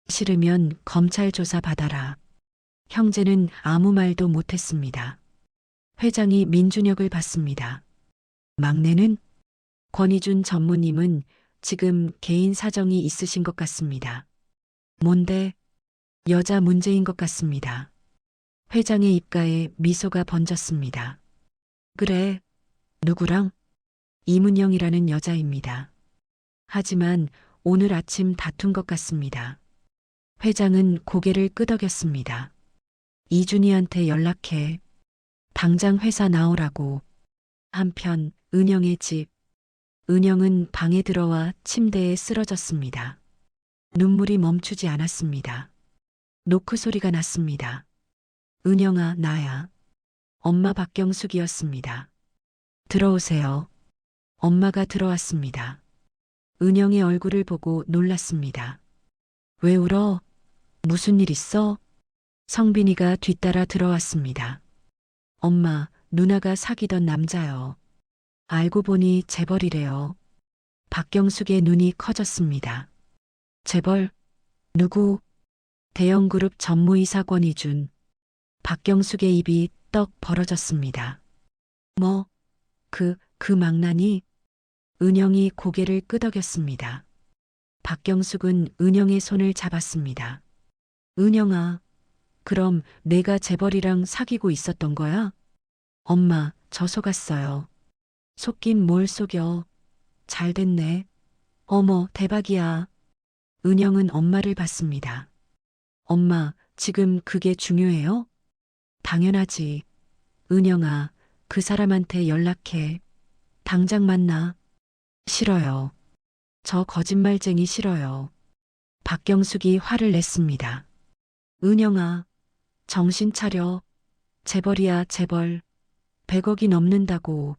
S1: 싫으면 검찰 조사 받아라. 형제는 아무 말도 못했습니다. 회장이 민준혁을 봤습니다. 막내는 권희준 전무님은 지금 개인 사정이 있으신 것 같습니다. 뭔데? 여자 문제인 것 같습니다. 회장의 입가에 미소가 번졌습니다. 그래, 누구랑? 이문영이라는 여자입니다. 하지만 오늘 아침 다툰 것 같습니다. 회장은 고개를 끄덕였습니다. 이준희한테 연락해. 당장 회사 나오라고. 한편 은영의 집. 은영은 방에 들어와 침대에 쓰러졌습니다. 눈물이 멈추지 않았습니다. 노크 소리가 났습니다. 은영아, 나야. 엄마 박경숙이었습니다. 들어오세요. 엄마가 들어왔습니다. 은영의 얼굴을 보고 놀랐습니다. 왜 울어? 무슨 일 있어? 성빈이가 뒤따라 들어왔습니다. 엄마, 누나가 사귀던 남자요. 알고 보니 재벌이래요. 박경숙의 눈이 커졌습니다. 재벌? 누구? 대형그룹 전무이사 권희준. 박경숙의 입이 떡 벌어졌습니다. 뭐? 그 망나니? 은영이 고개를 끄덕였습니다. 박경숙은 은영의 손을 잡았습니다. 은영아, 그럼 내가 재벌이랑 사귀고 있었던 거야? 엄마, 저 속았어요. 속긴 뭘 속여. 잘 됐네. 어머, 대박이야. 은영은 엄마를 봤습니다. 엄마, 지금 그게 중요해요? 당연하지. 은영아, 그 사람한테 연락해. 당장 만나. 싫어요. 저 거짓말쟁이 싫어요. 박경숙이 화를 냈습니다. 은영아, 정신 차려. 재벌이야, 재벌. 100억이 넘는다고.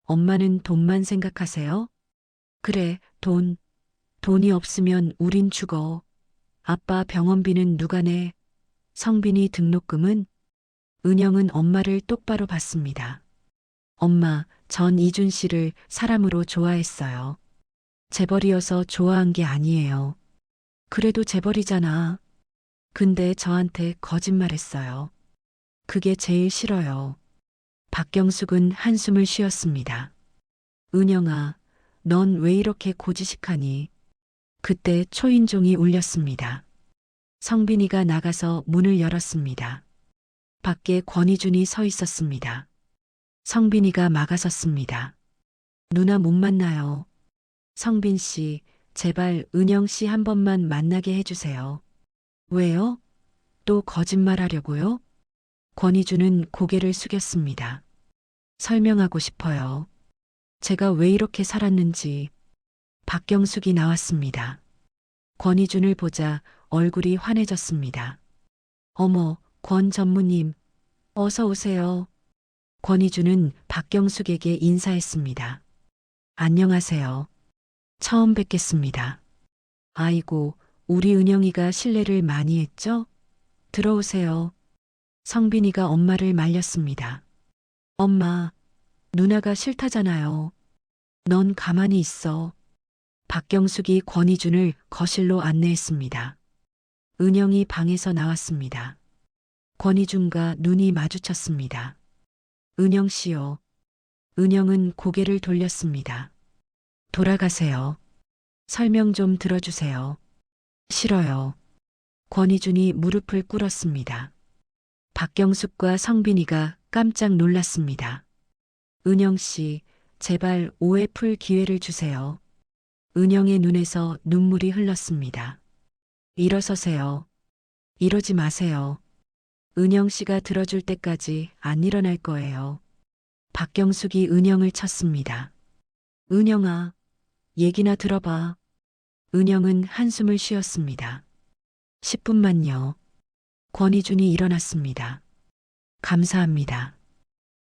S1: 엄마는 돈만 생각하세요? 그래, 돈이 없으면 우린 죽어. 아빠 병원비는 누가 내? 성빈이 등록금은? 은영은 엄마를 똑바로 봤습니다. 엄마, 전 이준 씨를 사람으로 좋아했어요. 재벌이어서 좋아한 게 아니에요. 그래도 재벌이잖아. 근데 저한테 거짓말했어요. 그게 제일 싫어요. 박경숙은 한숨을 쉬었습니다. 은영아, 넌 왜 이렇게 고지식하니? 그때 초인종이 울렸습니다. 성빈이가 나가서 문을 열었습니다. 밖에 권희준이 서 있었습니다. 성빈이가 막아섰습니다. 누나 못 만나요. 성빈 씨, 제발 은영 씨 한 번만 만나게 해주세요. 왜요? 또 거짓말하려고요? 권희준은 고개를 숙였습니다. 설명하고 싶어요. 제가 왜 이렇게 살았는지. 박경숙이 나왔습니다. 권희준을 보자 얼굴이 환해졌습니다. 어머, 권 전무님, 어서 오세요. 권희준은 박경숙에게 인사했습니다. 안녕하세요. 처음 뵙겠습니다. 아이고, 우리 은영이가 실례를 많이 했죠? 들어오세요. 성빈이가 엄마를 말렸습니다. 엄마, 누나가 싫다잖아요. 넌 가만히 있어. 박경숙이 권희준을 거실로 안내했습니다. 은영이 방에서 나왔습니다. 권희준과 눈이 마주쳤습니다. 은영 씨요. 은영은 고개를 돌렸습니다. 돌아가세요. 설명 좀 들어주세요. 싫어요. 권희준이 무릎을 꿇었습니다. 박경숙과 성빈이가 깜짝 놀랐습니다. 은영 씨, 제발 오해 풀 기회를 주세요. 은영의 눈에서 눈물이 흘렀습니다. 일어서세요. 이러지 마세요. 은영 씨가 들어줄 때까지 안 일어날 거예요. 박경숙이 은영을 쳤습니다. 은영아, 얘기나 들어봐. 은영은 한숨을 쉬었습니다. 10분만요. 권희준이 일어났습니다. 감사합니다.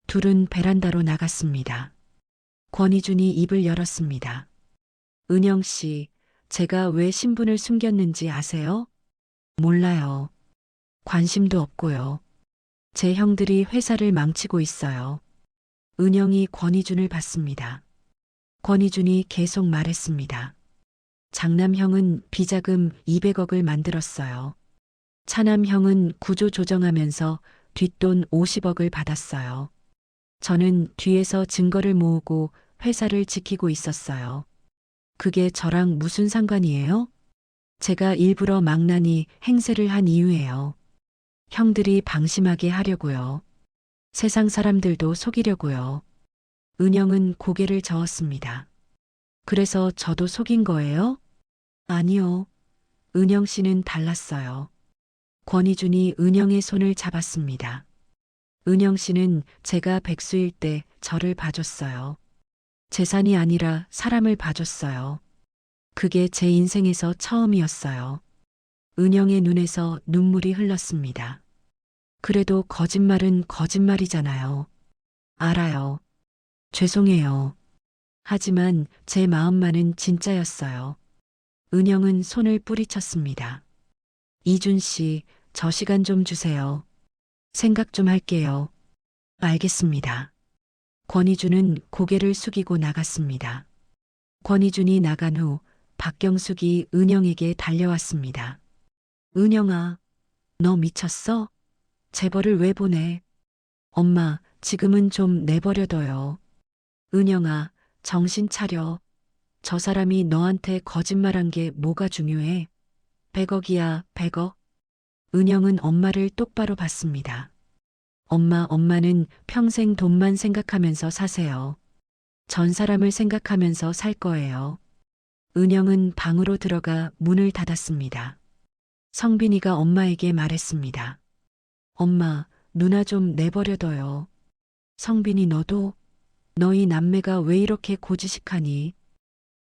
S1: 둘은 베란다로 나갔습니다. 권희준이 입을 열었습니다. 은영 씨, 제가 왜 신분을 숨겼는지 아세요? 몰라요. 관심도 없고요. 제 형들이 회사를 망치고 있어요. 은영이 권희준을 봤습니다. 권희준이 계속 말했습니다. 장남형은 비자금 200억을 만들었어요. 차남형은 구조 조정하면서 뒷돈 50억을 받았어요. 저는 뒤에서 증거를 모으고 회사를 지키고 있었어요. 그게 저랑 무슨 상관이에요? 제가 일부러 망나니 행세를 한 이유예요. 형들이 방심하게 하려고요. 세상 사람들도 속이려고요. 은영은 고개를 저었습니다. 그래서 저도 속인 거예요? 아니요. 은영 씨는 달랐어요. 권희준이 은영의 손을 잡았습니다. 은영 씨는 제가 백수일 때 저를 봐줬어요. 재산이 아니라 사람을 봐줬어요. 그게 제 인생에서 처음이었어요. 은영의 눈에서 눈물이 흘렀습니다. 그래도 거짓말은 거짓말이잖아요. 알아요. 죄송해요. 하지만 제 마음만은 진짜였어요. 은영은 손을 뿌리쳤습니다. 이준 씨, 저 시간 좀 주세요. 생각 좀 할게요. 알겠습니다. 권희준은 고개를 숙이고 나갔습니다. 권희준이 나간 후 박경숙이 은영에게 달려왔습니다. 은영아, 너 미쳤어? 재벌을 왜 보내? 엄마, 지금은 좀 내버려둬요. 은영아, 정신 차려. 저 사람이 너한테 거짓말한 게 뭐가 중요해? 100억이야, 100억. 은영은 엄마를 똑바로 봤습니다. 엄마는 평생 돈만 생각하면서 사세요. 전 사람을 생각하면서 살 거예요. 은영은 방으로 들어가 문을 닫았습니다. 성빈이가 엄마에게 말했습니다. 엄마, 누나 좀 내버려둬요. 성빈이 너도? 너희 남매가 왜 이렇게 고지식하니?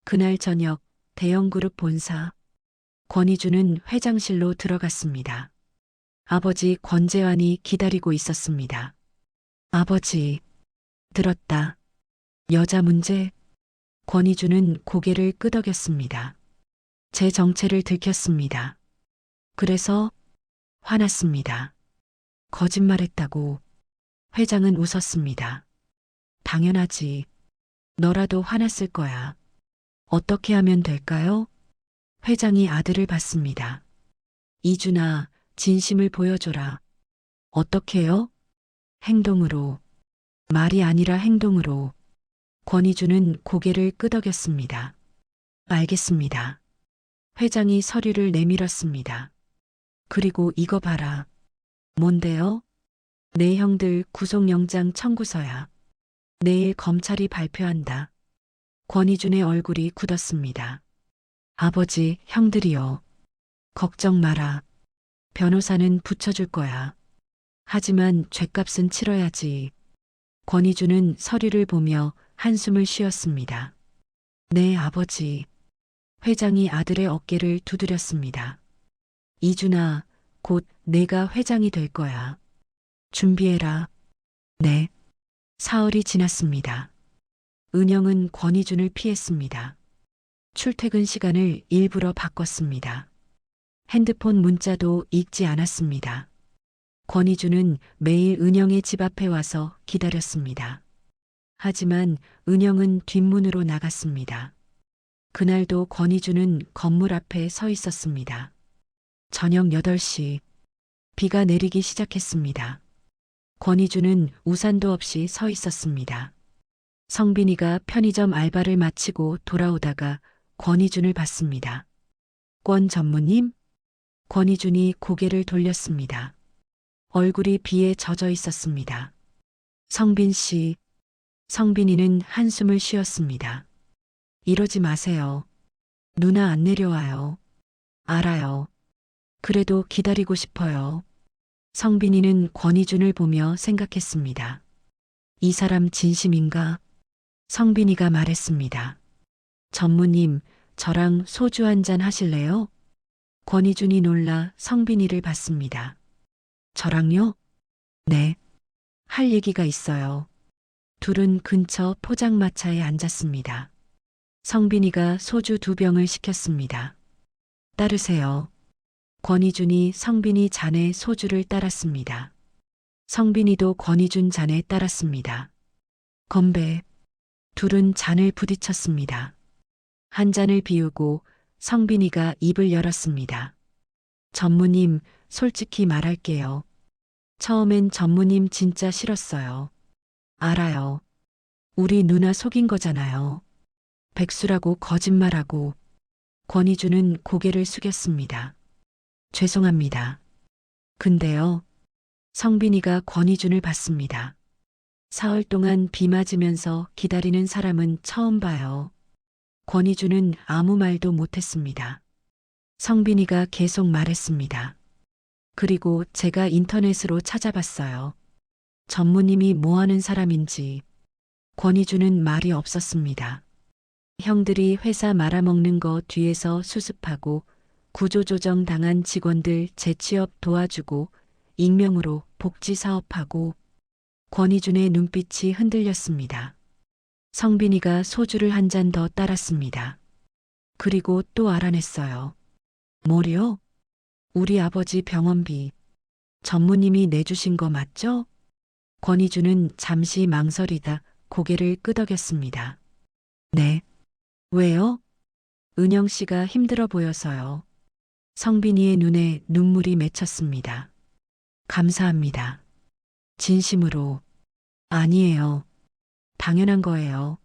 S1: 그날 저녁 대형그룹 본사. 권희준은 회장실로 들어갔습니다. 아버지 권재환이 기다리고 있었습니다. 아버지, 들었다. 여자 문제? 권희준은 고개를 끄덕였습니다. 제 정체를 들켰습니다. 그래서 화났습니다. 거짓말했다고. 회장은 웃었습니다. 당연하지. 너라도 화났을 거야. 어떻게 하면 될까요? 회장이 아들을 봤습니다. 이준아, 진심을 보여줘라. 어떻게요? 행동으로. 말이 아니라 행동으로. 권희준은 고개를 끄덕였습니다. 알겠습니다. 회장이 서류를 내밀었습니다. 그리고 이거 봐라. 뭔데요? 내 형들 구속영장 청구서야. 내일 검찰이 발표한다. 권희준의 얼굴이 굳었습니다. 아버지, 형들이요. 걱정 마라. 변호사는 붙여줄 거야. 하지만 죗값은 치러야지. 권희준은 서류를 보며 한숨을 쉬었습니다. 네, 아버지. 회장이 아들의 어깨를 두드렸습니다. 이준아, 곧 내가 회장이 될 거야. 준비해라. 네. 사흘이 지났습니다. 은영은 권희준을 피했습니다. 출퇴근 시간을 일부러 바꿨습니다. 핸드폰 문자도 읽지 않았습니다. 권희준은 매일 은영의 집 앞에 와서 기다렸습니다. 하지만 은영은 뒷문으로 나갔습니다. 그날도 권희준은 건물 앞에 서 있었습니다. 저녁 8시, 비가 내리기 시작했습니다. 권희준은 우산도 없이 서 있었습니다. 성빈이가 편의점 알바를 마치고 돌아오다가 권희준을 봤습니다. 권 전무님? 권희준이 고개를 돌렸습니다. 얼굴이 비에 젖어 있었습니다. 성빈 씨. 성빈이는 한숨을 쉬었습니다. 이러지 마세요. 누나 안 내려와요. 알아요. 그래도 기다리고 싶어요. 성빈이는 권희준을 보며 생각했습니다. 이 사람 진심인가? 성빈이가 말했습니다. 전무님, 저랑 소주 한잔 하실래요? 권희준이 놀라 성빈이를 봤습니다. 저랑요? 네. 할 얘기가 있어요. 둘은 근처 포장마차에 앉았습니다. 성빈이가 소주 2병을 시켰습니다. 따르세요. 권희준이 성빈이 잔에 소주를 따랐습니다. 성빈이도 권희준 잔에 따랐습니다. 건배. 둘은 잔을 부딪혔습니다. 한 잔을 비우고 성빈이가 입을 열었습니다. 전무님, 솔직히 말할게요. 처음엔 전무님 진짜 싫었어요. 알아요. 우리 누나 속인 거잖아요. 백수라고 거짓말하고. 권희주는 고개를 숙였습니다. 죄송합니다. 근데요. 성빈이가 권희준을 봤습니다. 사흘 동안 비 맞으면서 기다리는 사람은 처음 봐요. 권희준은 아무 말도 못했습니다. 성빈이가 계속 말했습니다. 그리고 제가 인터넷으로 찾아봤어요. 전무님이 뭐 하는 사람인지. 권희준은 말이 없었습니다. 형들이 회사 말아먹는 거 뒤에서 수습하고 구조조정 당한 직원들 재취업 도와주고 익명으로 복지 사업하고. 권희준의 눈빛이 흔들렸습니다. 성빈이가 소주를 한 잔 더 따랐습니다. 그리고 또 알아냈어요. 뭐요? 우리 아버지 병원비 전무님이 내주신 거 맞죠? 권희준은 잠시 망설이다 고개를 끄덕였습니다. 네. 왜요? 은영 씨가 힘들어 보여서요. 성빈이의 눈에 눈물이 맺혔습니다. 감사합니다. 진심으로. 아니에요. 당연한 거예요.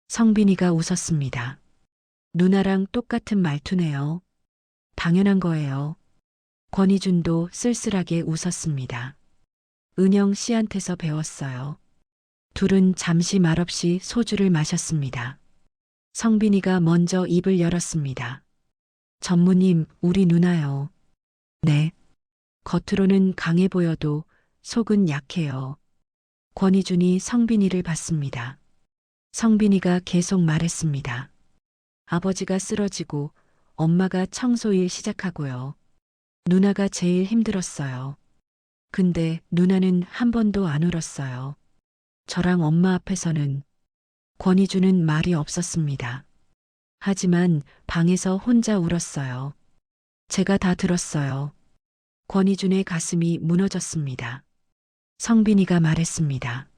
S1: 성빈이가 웃었습니다. 누나랑 똑같은 말투네요. 당연한 거예요. 권희준도 쓸쓸하게 웃었습니다. 은영 씨한테서 배웠어요. 둘은 잠시 말없이 소주를 마셨습니다. 성빈이가 먼저 입을 열었습니다. 전무님, 우리 누나요. 네. 겉으로는 강해 보여도 속은 약해요. 권희준이 성빈이를 봤습니다. 성빈이가 계속 말했습니다. 아버지가 쓰러지고 엄마가 청소일 시작하고요. 누나가 제일 힘들었어요. 근데 누나는 한 번도 안 울었어요. 저랑 엄마 앞에서는. 권희준은 말이 없었습니다. 하지만 방에서 혼자 울었어요. 제가 다 들었어요. 권희준의 가슴이 무너졌습니다. 성빈이가 말했습니다.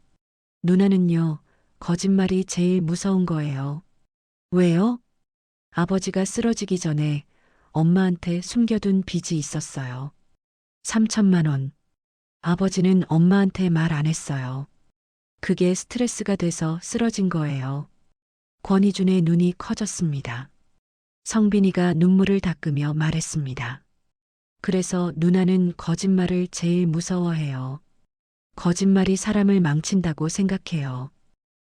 S1: 누나는요, 거짓말이 제일 무서운 거예요. 왜요? 아버지가 쓰러지기 전에 엄마한테 숨겨둔 빚이 있었어요. 3천만 원. 아버지는 엄마한테 말 안 했어요. 그게 스트레스가 돼서 쓰러진 거예요. 권희준의 눈이 커졌습니다. 성빈이가 눈물을 닦으며 말했습니다. 그래서 누나는 거짓말을 제일 무서워해요. 거짓말이 사람을 망친다고 생각해요.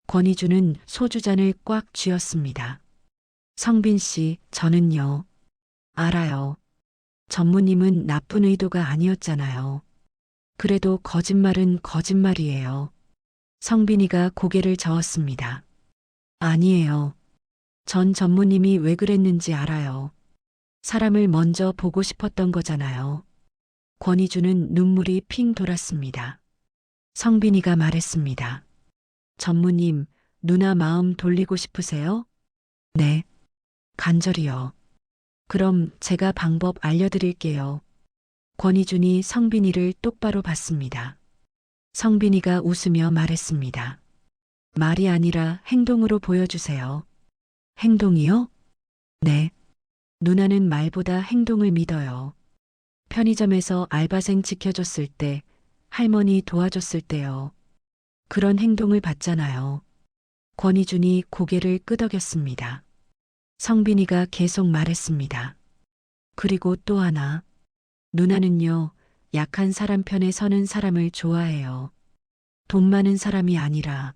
S1: 권희준은 소주잔을 꽉 쥐었습니다. 성빈 씨, 저는요. 알아요. 전무님은 나쁜 의도가 아니었잖아요. 그래도 거짓말은 거짓말이에요. 성빈이가 고개를 저었습니다. 아니에요. 전 전무님이 왜 그랬는지 알아요. 사람을 먼저 보고 싶었던 거잖아요. 권희준은 눈물이 핑 돌았습니다. 성빈이가 말했습니다. 전무님, 누나 마음 돌리고 싶으세요? 네. 간절히요. 그럼 제가 방법 알려드릴게요. 권희준이 성빈이를 똑바로 봤습니다. 성빈이가 웃으며 말했습니다. 말이 아니라 행동으로 보여주세요. 행동이요? 네. 누나는 말보다 행동을 믿어요. 편의점에서 알바생 지켜줬을 때, 할머니 도와줬을 때요. 그런 행동을 봤잖아요. 권희준이 고개를 끄덕였습니다. 성빈이가 계속 말했습니다. 그리고 또 하나. 누나는요, 약한 사람 편에 서는 사람을 좋아해요. 돈 많은 사람이 아니라.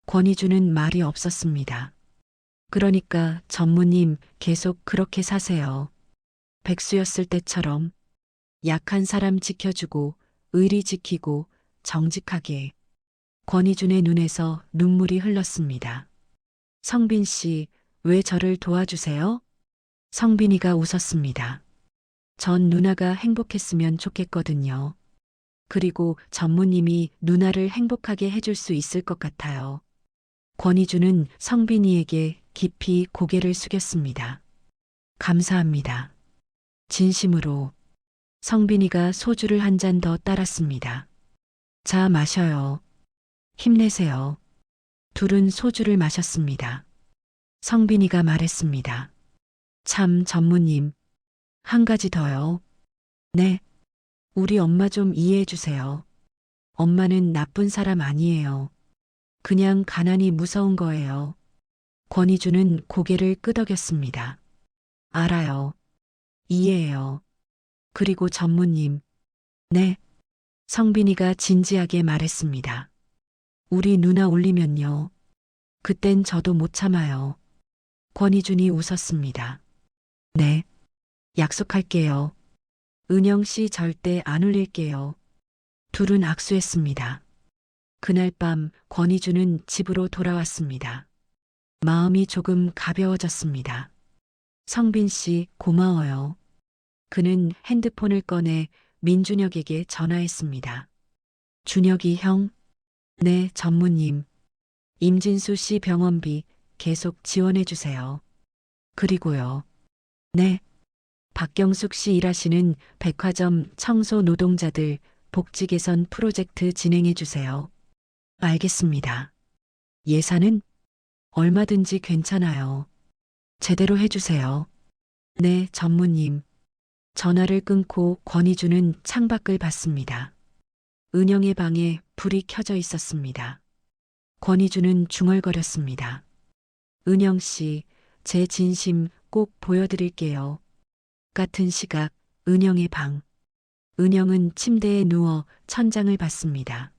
S1: 권희준은 말이 없었습니다. 그러니까 전무님 계속 그렇게 사세요. 백수였을 때처럼 약한 사람 지켜주고 의리 지키고 정직하게. 권희준의 눈에서 눈물이 흘렀습니다. 성빈 씨, 왜 저를 도와주세요? 성빈이가 웃었습니다. 전 누나가 행복했으면 좋겠거든요. 그리고 전무님이 누나를 행복하게 해줄 수 있을 것 같아요. 권희준은 성빈이에게 깊이 고개를 숙였습니다. 감사합니다. 진심으로. 성빈이가 소주를 한 잔 더 따랐습니다. 자, 마셔요. 힘내세요. 둘은 소주를 마셨습니다. 성빈이가 말했습니다. 참, 전무님, 한 가지 더요. 네, 우리 엄마 좀 이해해 주세요. 엄마는 나쁜 사람 아니에요. 그냥 가난이 무서운 거예요. 권희주는 고개를 끄덕였습니다. 알아요. 이해해요. 그리고 전무님. 네. 성빈이가 진지하게 말했습니다. 우리 누나 울리면요. 그땐 저도 못 참아요. 권희준이 웃었습니다. 네. 약속할게요. 은영 씨 절대 안 울릴게요. 둘은 악수했습니다. 그날 밤 권희준은 집으로 돌아왔습니다. 마음이 조금 가벼워졌습니다. 성빈 씨 고마워요. 그는 핸드폰을 꺼내 민준혁에게 전화했습니다. 준혁이 형? 네, 전무님. 임진수 씨 병원비 계속 지원해 주세요. 그리고요. 네. 박경숙 씨 일하시는 백화점 청소 노동자들 복지 개선 프로젝트 진행해 주세요. 알겠습니다. 예산은 얼마든지 괜찮아요. 제대로 해주세요. 네, 전무님. 전화를 끊고 권희주는 창밖을 봤습니다. 은영의 방에 불이 켜져 있었습니다. 권희주는 중얼거렸습니다. 은영 씨, 제 진심 꼭 보여드릴게요. 같은 시각, 은영의 방. 은영은 침대에 누워 천장을 봤습니다.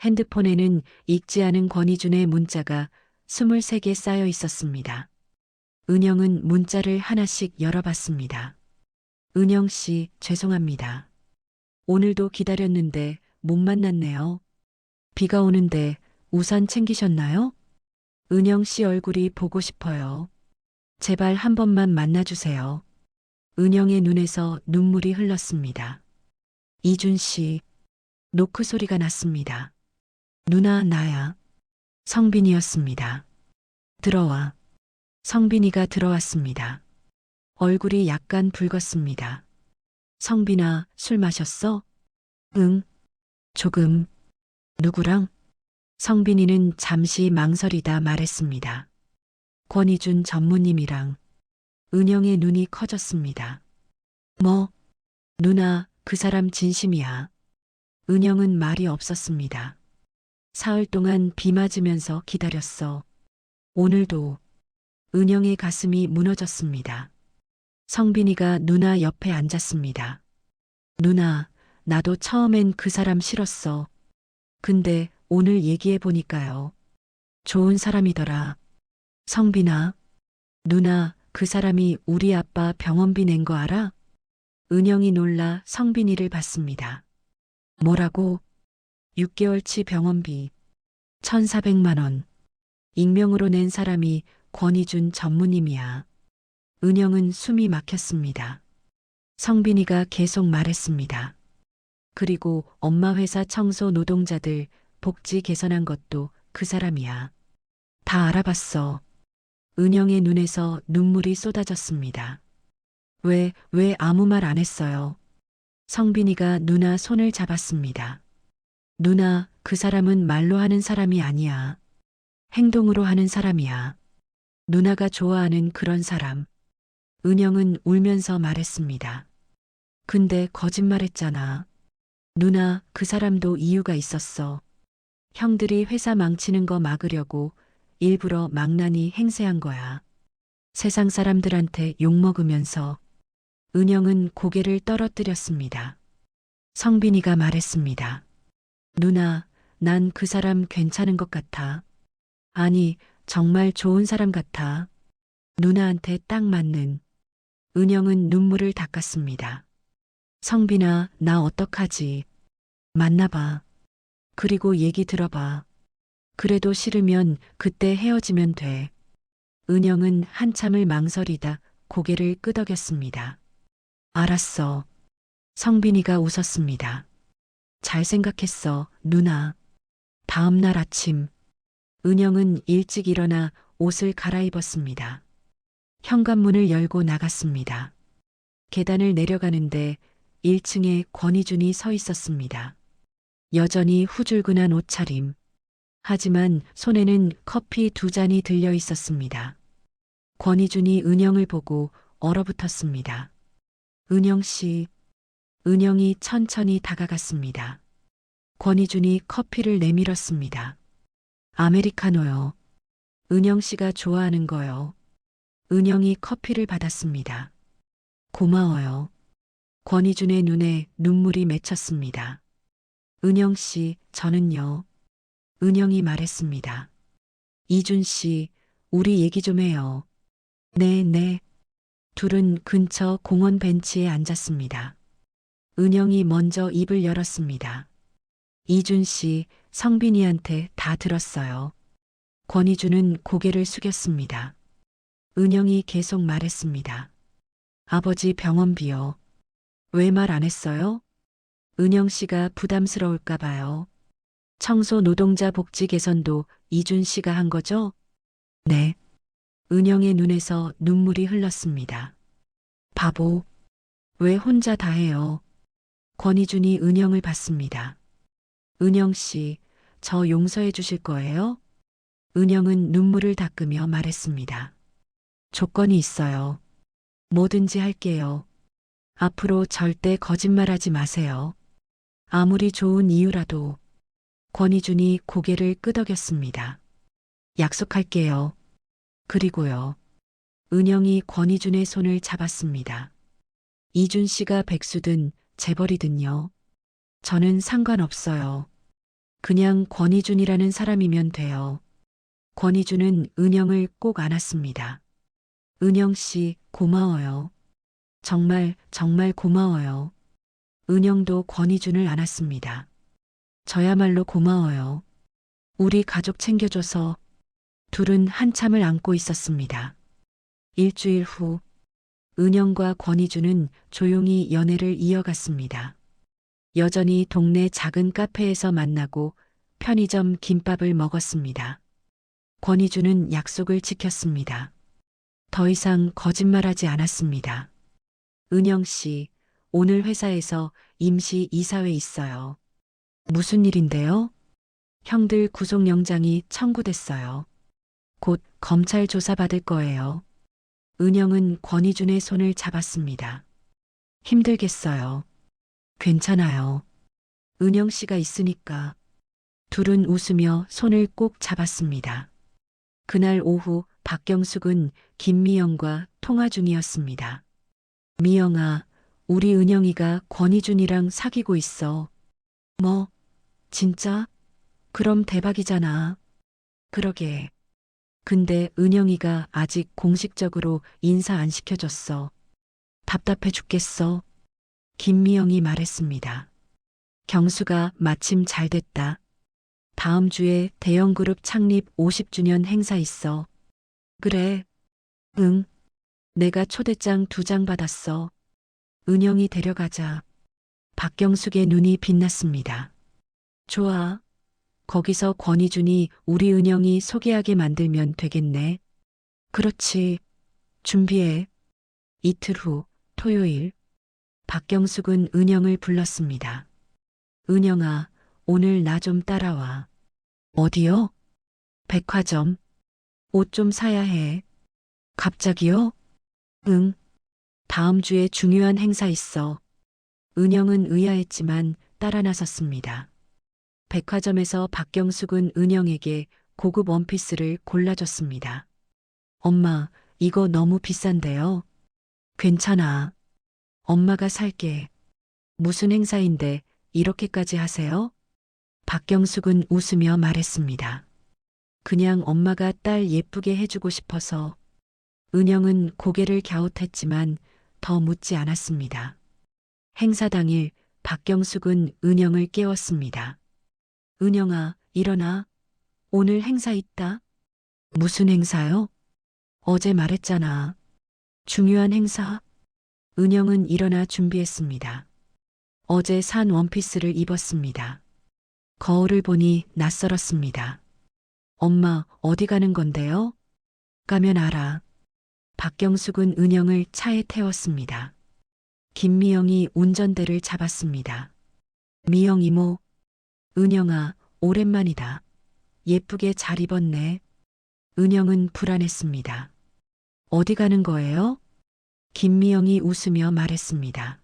S1: 핸드폰에는 읽지 않은 권희준의 문자가 23개 쌓여 있었습니다. 은영은 문자를 하나씩 열어봤습니다. 은영 씨, 죄송합니다. 오늘도 기다렸는데 못 만났네요. 비가 오는데 우산 챙기셨나요? 은영 씨 얼굴이 보고 싶어요. 제발 한 번만 만나주세요. 은영의 눈에서 눈물이 흘렀습니다. 이준 씨, 노크 소리가 났습니다. 누나, 나야. 성빈이었습니다. 들어와. 성빈이가 들어왔습니다. 얼굴이 약간 붉었습니다. 성빈아, 술 마셨어? 응, 조금. 누구랑? 성빈이는 잠시 망설이다 말했습니다. 권희준 전무님이랑. 은영의 눈이 커졌습니다. 뭐? 누나, 그 사람 진심이야. 은영은 말이 없었습니다. 사흘 동안 비 맞으면서 기다렸어. 오늘도. 은영의 가슴이 무너졌습니다. 성빈이가 누나 옆에 앉았습니다. 누나, 나도 처음엔 그 사람 싫었어. 근데 오늘 얘기해 보니까요. 좋은 사람이더라. 성빈아, 누나, 그 사람이 우리 아빠 병원비 낸 거 알아? 은영이 놀라 성빈이를 봤습니다. 뭐라고? 6개월치 병원비 1,400만 원. 익명으로 낸 사람이 권희준 전무님이야. 은영은 숨이 막혔습니다. 성빈이가 계속 말했습니다. 그리고 엄마 회사 청소 노동자들 복지 개선한 것도 그 사람이야. 다 알아봤어. 은영의 눈에서 눈물이 쏟아졌습니다. 왜 아무 말 안 했어요? 성빈이가 누나 손을 잡았습니다. 누나, 그 사람은 말로 하는 사람이 아니야. 행동으로 하는 사람이야. 누나가 좋아하는 그런 사람. 은영은 울면서 말했습니다. 근데 거짓말했잖아. 누나, 그 사람도 이유가 있었어. 형들이 회사 망치는 거 막으려고 일부러 망나니 행세한 거야. 세상 사람들한테 욕먹으면서. 은영은 고개를 떨어뜨렸습니다. 성빈이가 말했습니다. 누나, 난 그 사람 괜찮은 것 같아. 아니, 정말 좋은 사람 같아. 누나한테 딱 맞는. 은영은 눈물을 닦았습니다. 성빈아, 나 어떡하지? 만나봐. 그리고 얘기 들어봐. 그래도 싫으면 그때 헤어지면 돼. 은영은 한참을 망설이다 고개를 끄덕였습니다. 알았어. 성빈이가 웃었습니다. 잘 생각했어, 누나. 다음 날 아침, 은영은 일찍 일어나 옷을 갈아입었습니다. 현관문을 열고 나갔습니다. 계단을 내려가는데 1층에 권희준이 서 있었습니다. 여전히 후줄근한 옷차림. 하지만 손에는 커피 2잔이 들려 있었습니다. 권희준이 은영을 보고 얼어붙었습니다. 은영 씨, 은영이 천천히 다가갔습니다. 권희준이 커피를 내밀었습니다. 아메리카노요. 은영 씨가 좋아하는 거요. 은영이 커피를 받았습니다. 고마워요. 권희준의 눈에 눈물이 맺혔습니다. 은영 씨, 저는요. 은영이 말했습니다. 이준 씨, 우리 얘기 좀 해요. 네, 네. 둘은 근처 공원 벤치에 앉았습니다. 은영이 먼저 입을 열었습니다. 이준 씨, 성빈이한테 다 들었어요. 권희준은 고개를 숙였습니다. 은영이 계속 말했습니다. 아버지 병원비요. 왜 말 안 했어요? 은영 씨가 부담스러울까 봐요. 청소 노동자 복지 개선도 이준 씨가 한 거죠? 네. 은영의 눈에서 눈물이 흘렀습니다. 바보. 왜 혼자 다 해요? 권희준이 은영을 봤습니다. 은영 씨, 저 용서해 주실 거예요? 은영은 눈물을 닦으며 말했습니다. 조건이 있어요. 뭐든지 할게요. 앞으로 절대 거짓말하지 마세요. 아무리 좋은 이유라도. 권희준이 고개를 끄덕였습니다. 약속할게요. 그리고요. 은영이 권희준의 손을 잡았습니다. 이준 씨가 백수든 재벌이든요. 저는 상관없어요. 그냥 권희준이라는 사람이면 돼요. 권희준은 은영을 꼭 안았습니다. 은영 씨, 고마워요. 정말, 정말 고마워요. 은영도 권희준을 안았습니다. 저야말로 고마워요. 우리 가족 챙겨줘서. 둘은 한참을 안고 있었습니다. 일주일 후, 은영과 권희준은 조용히 연애를 이어갔습니다. 여전히 동네 작은 카페에서 만나고 편의점 김밥을 먹었습니다. 권희준은 약속을 지켰습니다. 더 이상 거짓말하지 않았습니다. 은영 씨, 오늘 회사에서 임시 이사회 있어요. 무슨 일인데요? 형들 구속영장이 청구됐어요. 곧 검찰 조사받을 거예요. 은영은 권희준의 손을 잡았습니다. 힘들겠어요. 괜찮아요. 은영 씨가 있으니까. 둘은 웃으며 손을 꼭 잡았습니다. 그날 오후 박경숙은 김미영과 통화 중이었습니다. 미영아, 우리 은영이가 권희준이랑 사귀고 있어. 뭐, 진짜? 그럼 대박이잖아. 그러게. 근데 은영이가 아직 공식적으로 인사 안 시켜줬어. 답답해 죽겠어. 김미영이 말했습니다. 경수가 마침 잘 됐다. 다음 주에 대형그룹 창립 50주년 행사 있어. 그래. 응. 내가 초대장 2장 받았어. 은영이 데려가자. 박경숙의 눈이 빛났습니다. 좋아. 거기서 권희준이 우리 은영이 소개하게 만들면 되겠네. 그렇지. 준비해. 이틀 후, 토요일. 박경숙은 은영을 불렀습니다. 은영아, 오늘 나 좀 따라와. 어디요? 백화점. 옷 좀 사야 해. 갑자기요? 응. 다음 주에 중요한 행사 있어. 은영은 의아했지만 따라 나섰습니다. 백화점에서 박경숙은 은영에게 고급 원피스를 골라줬습니다. 엄마, 이거 너무 비싼데요? 괜찮아. 엄마가 살게. 무슨 행사인데 이렇게까지 하세요? 박경숙은 웃으며 말했습니다. 그냥 엄마가 딸 예쁘게 해주고 싶어서. 은영은 고개를 갸웃했지만 더 묻지 않았습니다. 행사 당일 박경숙은 은영을 깨웠습니다. 은영아, 일어나. 오늘 행사 있다. 무슨 행사요? 어제 말했잖아. 중요한 행사. 은영은 일어나 준비했습니다. 어제 산 원피스를 입었습니다. 거울을 보니 낯설었습니다. 엄마, 어디 가는 건데요? 가면 알아. 박경숙은 은영을 차에 태웠습니다. 김미영이 운전대를 잡았습니다. 미영 이모, 은영아, 오랜만이다. 예쁘게 잘 입었네. 은영은 불안했습니다. 어디 가는 거예요? 김미영이 웃으며 말했습니다.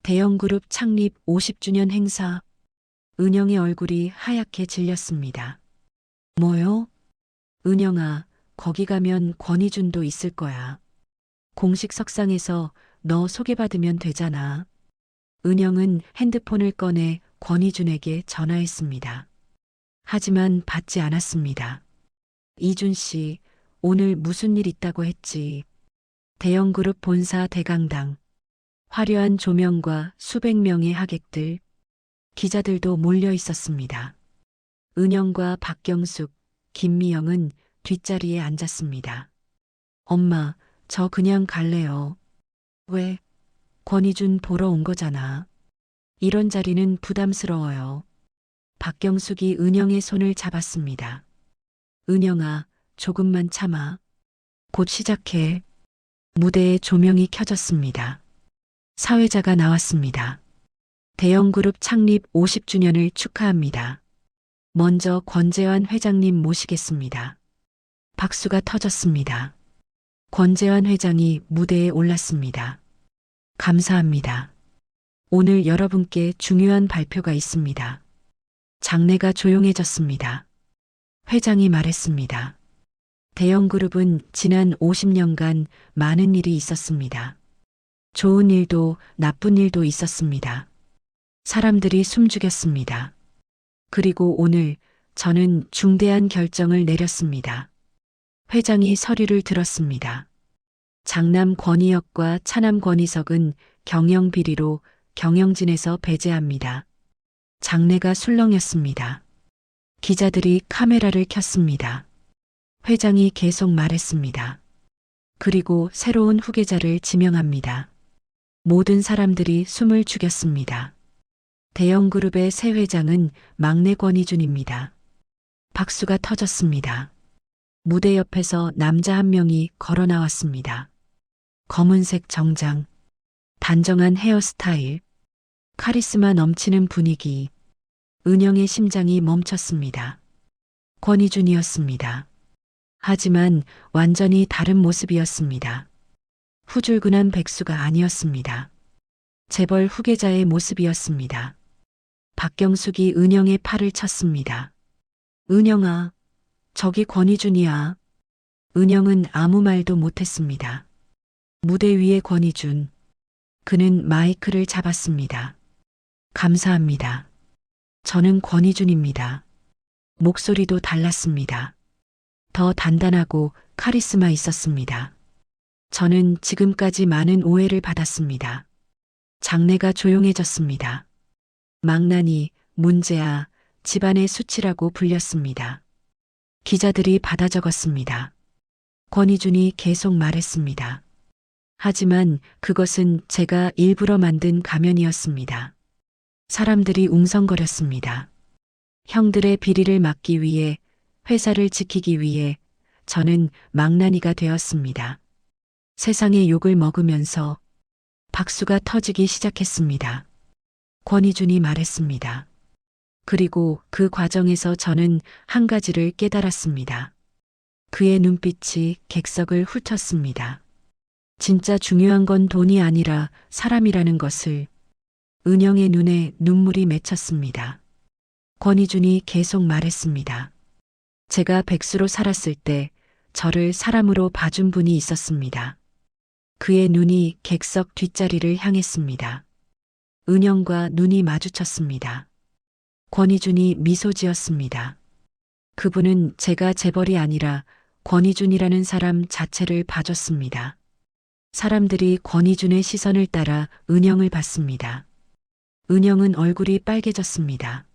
S1: 대형그룹 창립 50주년 행사. 은영의 얼굴이 하얗게 질렸습니다. 뭐요? 은영아, 거기 가면 권희준도 있을 거야. 공식 석상에서 너 소개받으면 되잖아. 은영은 핸드폰을 꺼내 권희준에게 전화했습니다. 하지만 받지 않았습니다. 이준 씨, 오늘 무슨 일 있다고 했지? 대형그룹 본사 대강당. 화려한 조명과 수백 명의 하객들, 기자들도 몰려 있었습니다. 은영과 박경숙, 김미영은 뒷자리에 앉았습니다. 엄마, 저 그냥 갈래요. 왜? 권희준 보러 온 거잖아. 이런 자리는 부담스러워요. 박경숙이 은영의 손을 잡았습니다. 은영아, 조금만 참아. 곧 시작해. 무대에 조명이 켜졌습니다. 사회자가 나왔습니다. 대형그룹 창립 50주년을 축하합니다. 먼저 권재환 회장님 모시겠습니다. 박수가 터졌습니다. 권재환 회장이 무대에 올랐습니다. 감사합니다. 오늘 여러분께 중요한 발표가 있습니다. 장내가 조용해졌습니다. 회장이 말했습니다. 대형그룹은 지난 50년간 많은 일이 있었습니다. 좋은 일도 나쁜 일도 있었습니다. 사람들이 숨죽였습니다. 그리고 오늘 저는 중대한 결정을 내렸습니다. 회장이 서류를 들었습니다. 장남 권희혁과 차남 권희석은 경영 비리로 경영진에서 배제합니다. 장내가 술렁였습니다. 기자들이 카메라를 켰습니다. 회장이 계속 말했습니다. 그리고 새로운 후계자를 지명합니다. 모든 사람들이 숨을 죽였습니다. 대형그룹의 새 회장은 막내 권희준입니다. 박수가 터졌습니다. 무대 옆에서 남자 한 명이 걸어 나왔습니다. 검은색 정장, 단정한 헤어스타일, 카리스마 넘치는 분위기. 은영의 심장이 멈췄습니다. 권희준이었습니다. 하지만 완전히 다른 모습이었습니다. 후줄근한 백수가 아니었습니다. 재벌 후계자의 모습이었습니다. 박경숙이 은영의 팔을 쳤습니다. 은영아, 저기 권희준이야. 은영은 아무 말도 못했습니다. 무대 위에 권희준. 그는 마이크를 잡았습니다. 감사합니다. 저는 권희준입니다. 목소리도 달랐습니다. 더 단단하고 카리스마 있었습니다. 저는 지금까지 많은 오해를 받았습니다. 장내가 조용해졌습니다. 망나니, 문제아, 집안의 수치라고 불렸습니다. 기자들이 받아 적었습니다. 권희준이 계속 말했습니다. 하지만 그것은 제가 일부러 만든 가면이었습니다. 사람들이 웅성거렸습니다. 형들의 비리를 막기 위해, 회사를 지키기 위해 저는 망나니가 되었습니다. 세상의 욕을 먹으면서 박수가 터지기 시작했습니다. 권희준이 말했습니다. 그리고 그 과정에서 저는 한 가지를 깨달았습니다. 그의 눈빛이 객석을 훑었습니다. 진짜 중요한 건 돈이 아니라 사람이라는 것을. 은영의 눈에 눈물이 맺혔습니다. 권희준이 계속 말했습니다. 제가 백수로 살았을 때 저를 사람으로 봐준 분이 있었습니다. 그의 눈이 객석 뒷자리를 향했습니다. 은영과 눈이 마주쳤습니다. 권희준이 미소 지었습니다. 그분은 제가 재벌이 아니라 권희준이라는 사람 자체를 봐줬습니다. 사람들이 권희준의 시선을 따라 은영을 봤습니다. 은영은 얼굴이 빨개졌습니다.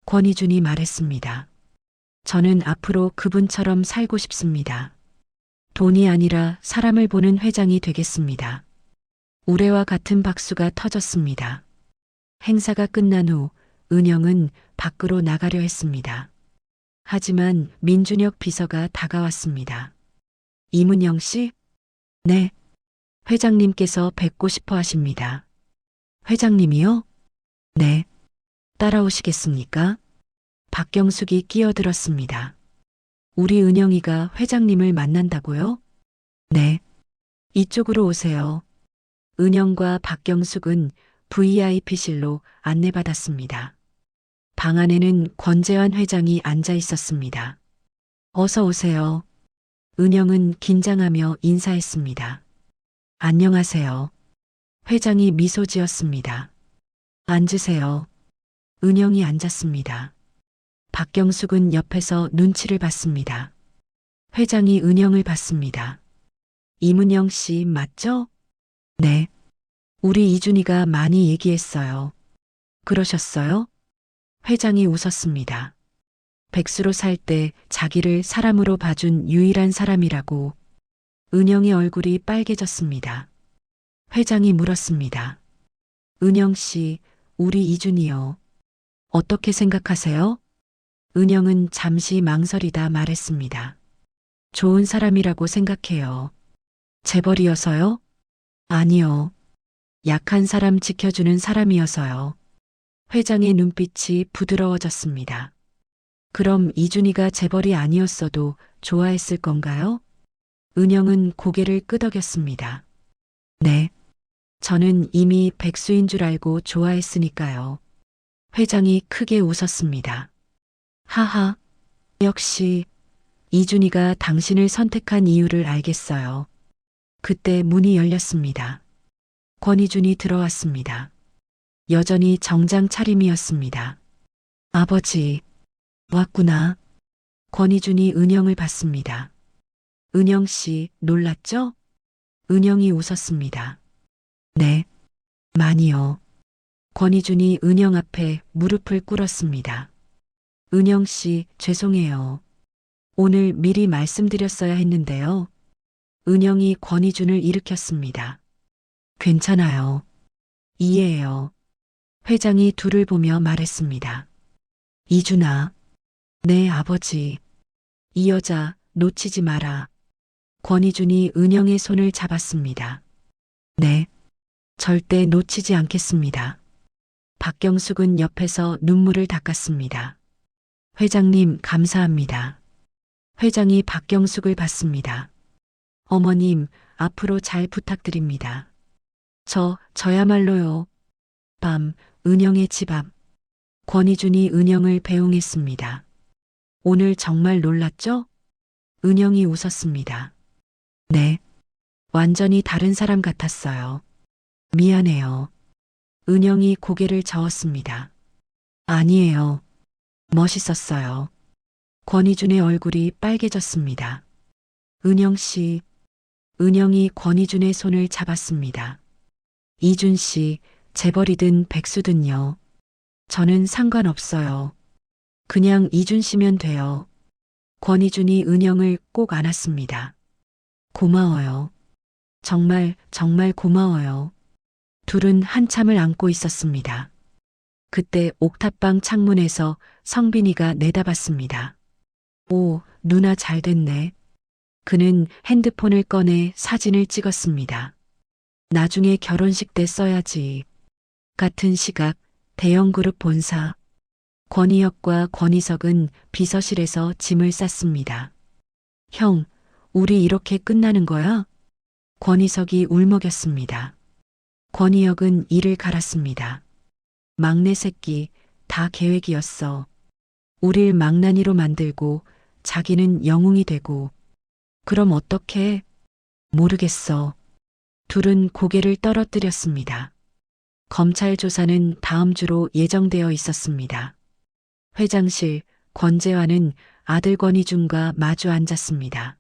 S1: 권희준이 말했습니다. 저는 앞으로 그분처럼 살고 싶습니다. 돈이 아니라 사람을 보는 회장이 되겠습니다. 우레와 같은 박수가 터졌습니다. 행사가 끝난 후 은영은 밖으로 나가려 했습니다. 하지만 민준혁 비서가 다가왔습니다. 이문영 씨? 네. 회장님께서 뵙고 싶어 하십니다. 회장님이요? 네. 따라오시겠습니까? 박경숙이 끼어들었습니다. 우리 은영이가 회장님을 만난다고요? 네. 이쪽으로 오세요. 은영과 박경숙은 VIP실로 안내받았습니다. 방 안에는 권재환 회장이 앉아 있었습니다. 어서 오세요. 은영은 긴장하며 인사했습니다. 안녕하세요. 회장이 미소 지었습니다. 앉으세요. 은영이 앉았습니다. 박경숙은 옆에서 눈치를 봤습니다. 회장이 은영을 봤습니다. 이문영 씨 맞죠? 네. 우리 이준이가 많이 얘기했어요. 그러셨어요? 회장이 웃었습니다. 백수로 살 때 자기를 사람으로 봐준 유일한 사람이라고. 은영의 얼굴이 빨개졌습니다. 회장이 물었습니다. 은영 씨, 우리 이준이요. 어떻게 생각하세요? 은영은 잠시 망설이다 말했습니다. 좋은 사람이라고 생각해요. 재벌이어서요? 아니요. 약한 사람 지켜주는 사람이어서요. 회장의 눈빛이 부드러워졌습니다. 그럼 이준이가 재벌이 아니었어도 좋아했을 건가요? 은영은 고개를 끄덕였습니다. 네. 저는 이미 백수인 줄 알고 좋아했으니까요. 회장이 크게 웃었습니다. 하하. 역시 이준이가 당신을 선택한 이유를 알겠어요. 그때 문이 열렸습니다. 권희준이 들어왔습니다. 여전히 정장 차림이었습니다. 아버지, 왔구나. 권희준이 은영을 봤습니다. 은영 씨, 놀랐죠? 은영이 웃었습니다. 네, 많이요. 권희준이 은영 앞에 무릎을 꿇었습니다. 은영 씨, 죄송해요. 오늘 미리 말씀드렸어야 했는데요. 은영이 권희준을 일으켰습니다. 괜찮아요. 이해해요. 회장이 둘을 보며 말했습니다. 이준아. 네, 아버지. 이 여자 놓치지 마라. 권희준이 은영의 손을 잡았습니다. 네. 절대 놓치지 않겠습니다. 박경숙은 옆에서 눈물을 닦았습니다. 회장님, 감사합니다. 회장이 박경숙을 봤습니다. 어머님, 앞으로 잘 부탁드립니다. 저야말로요. 밤, 은영의 집 앞. 권희준이 은영을 배웅했습니다. 오늘 정말 놀랐죠? 은영이 웃었습니다. 네. 완전히 다른 사람 같았어요. 미안해요. 은영이 고개를 저었습니다. 아니에요. 멋있었어요. 권희준의 얼굴이 빨개졌습니다. 은영 씨. 은영이 권희준의 손을 잡았습니다. 이준 씨, 재벌이든 백수든요. 저는 상관없어요. 그냥 이준 씨면 돼요. 권희준이 은영을 꼭 안았습니다. 고마워요. 정말 고마워요. 둘은 한참을 안고 있었습니다. 그때 옥탑방 창문에서 성빈이가 내다봤습니다. 오, 누나 잘 됐네. 그는 핸드폰을 꺼내 사진을 찍었습니다. 나중에 결혼식 때 써야지. 같은 시각 대형그룹 본사. 권희혁과 권희석은 비서실에서 짐을 쌌습니다. 형, 우리 이렇게 끝나는 거야? 권희석이 울먹였습니다. 권희혁은 이를 갈았습니다. 막내 새끼, 다 계획이었어. 우릴 망나니로 만들고 자기는 영웅이 되고. 그럼 어떡해? 모르겠어. 둘은 고개를 떨어뜨렸습니다. 검찰 조사는 다음 주로 예정되어 있었습니다. 회장실, 권재환은 아들 권희준과 마주 앉았습니다.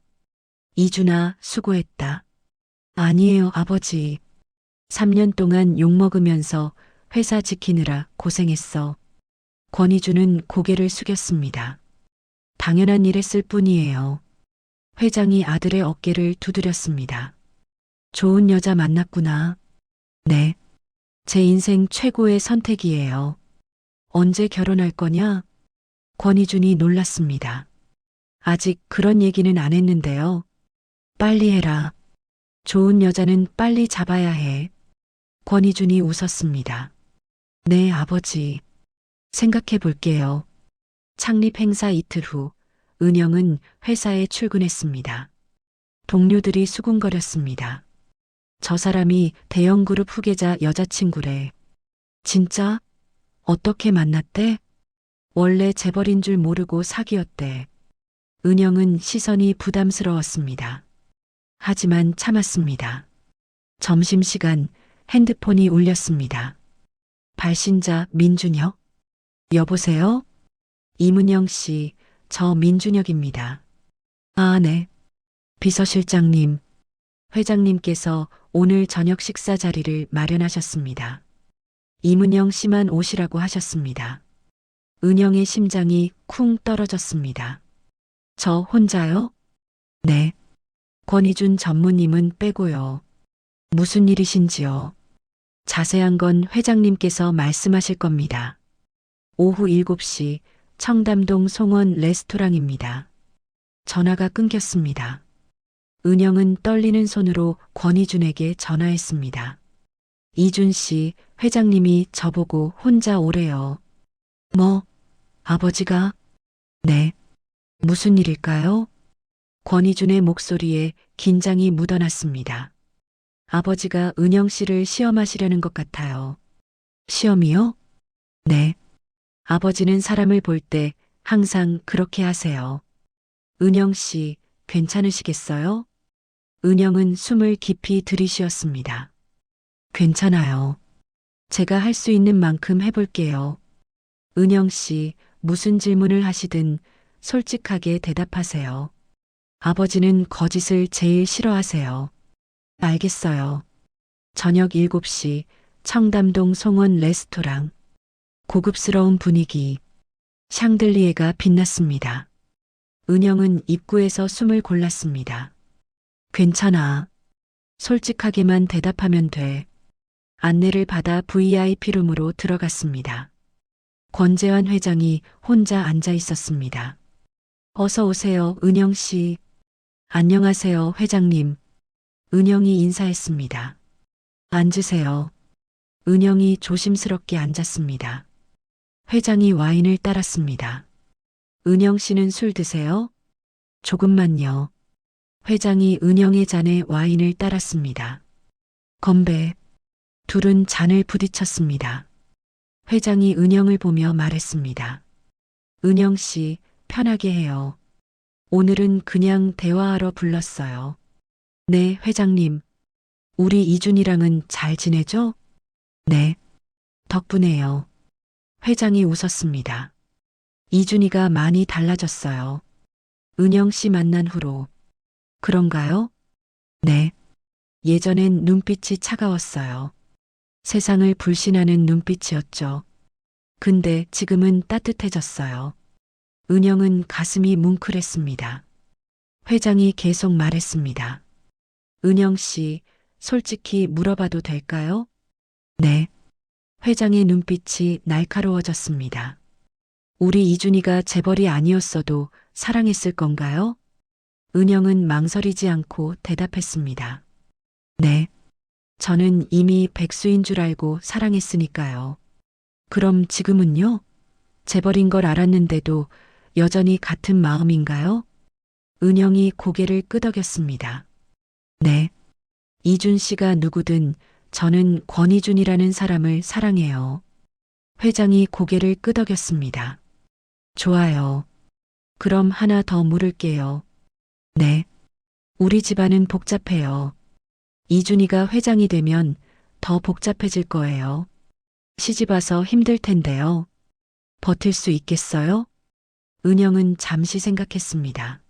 S1: 이준아, 수고했다. 아니에요, 아버지. 3년 동안 욕먹으면서 회사 지키느라 고생했어. 권희준은 고개를 숙였습니다. 당연한 일 했을 뿐이에요. 회장이 아들의 어깨를 두드렸습니다. 좋은 여자 만났구나. 네. 제 인생 최고의 선택이에요. 언제 결혼할 거냐? 권희준이 놀랐습니다. 아직 그런 얘기는 안 했는데요. 빨리 해라. 좋은 여자는 빨리 잡아야 해. 권희준이 웃었습니다. 네, 아버지. 생각해 볼게요. 창립 행사 이틀 후 은영은 회사에 출근했습니다. 동료들이 수군거렸습니다. 저 사람이 대형그룹 후계자 여자친구래. 진짜? 어떻게 만났대? 원래 재벌인 줄 모르고 사귀었대. 은영은 시선이 부담스러웠습니다. 하지만 참았습니다. 점심시간 핸드폰이 울렸습니다. 발신자 민준혁? 여보세요? 이문영 씨, 저 민준혁입니다. 아, 네. 비서실장님, 회장님께서 오늘 저녁 식사 자리를 마련하셨습니다. 이문영 씨만 오시라고 하셨습니다. 은영의 심장이 쿵 떨어졌습니다. 저 혼자요? 네. 권희준 전무님은 빼고요. 무슨 일이신지요? 자세한 건 회장님께서 말씀하실 겁니다. 오후 7시 청담동 송원 레스토랑입니다. 전화가 끊겼습니다. 은영은 떨리는 손으로 권희준에게 전화했습니다. 이준 씨, 회장님이 저보고 혼자 오래요. 뭐, 아버지가? 네. 무슨 일일까요? 권희준의 목소리에 긴장이 묻어났습니다. 아버지가 은영 씨를 시험하시려는 것 같아요. 시험이요? 네. 아버지는 사람을 볼 때 항상 그렇게 하세요. 은영 씨, 괜찮으시겠어요? 은영은 숨을 깊이 들이쉬었습니다. 괜찮아요. 제가 할 수 있는 만큼 해볼게요. 은영 씨, 무슨 질문을 하시든 솔직하게 대답하세요. 아버지는 거짓을 제일 싫어하세요. 알겠어요. 저녁 7시 청담동 송원 레스토랑. 고급스러운 분위기. 샹들리에가 빛났습니다. 은영은 입구에서 숨을 골랐습니다. 괜찮아. 솔직하게만 대답하면 돼. 안내를 받아 VIP룸으로 들어갔습니다. 권재환 회장이 혼자 앉아 있었습니다. 어서 오세요, 은영 씨. 안녕하세요, 회장님. 은영이 인사했습니다. 앉으세요. 은영이 조심스럽게 앉았습니다. 회장이 와인을 따랐습니다. 은영 씨는 술 드세요? 조금만요. 회장이 은영의 잔에 와인을 따랐습니다. 건배. 둘은 잔을 부딪혔습니다. 회장이 은영을 보며 말했습니다. 은영 씨, 편하게 해요. 오늘은 그냥 대화하러 불렀어요. 네, 회장님. 우리 이준이랑은 잘 지내죠? 네. 덕분에요. 회장이 웃었습니다. 이준이가 많이 달라졌어요. 은영 씨 만난 후로. 그런가요? 네. 예전엔 눈빛이 차가웠어요. 세상을 불신하는 눈빛이었죠. 근데 지금은 따뜻해졌어요. 은영은 가슴이 뭉클했습니다. 회장이 계속 말했습니다. 은영 씨, 솔직히 물어봐도 될까요? 네. 회장의 눈빛이 날카로워졌습니다. 우리 이준이가 재벌이 아니었어도 사랑했을 건가요? 은영은 망설이지 않고 대답했습니다. 네. 저는 이미 백수인 줄 알고 사랑했으니까요. 그럼 지금은요? 재벌인 걸 알았는데도 여전히 같은 마음인가요? 은영이 고개를 끄덕였습니다. 네. 이준 씨가 누구든 저는 권희준이라는 사람을 사랑해요. 회장이 고개를 끄덕였습니다. 좋아요. 그럼 하나 더 물을게요. 네. 우리 집안은 복잡해요. 이준이가 회장이 되면 더 복잡해질 거예요. 시집 와서 힘들 텐데요. 버틸 수 있겠어요? 은영은 잠시 생각했습니다.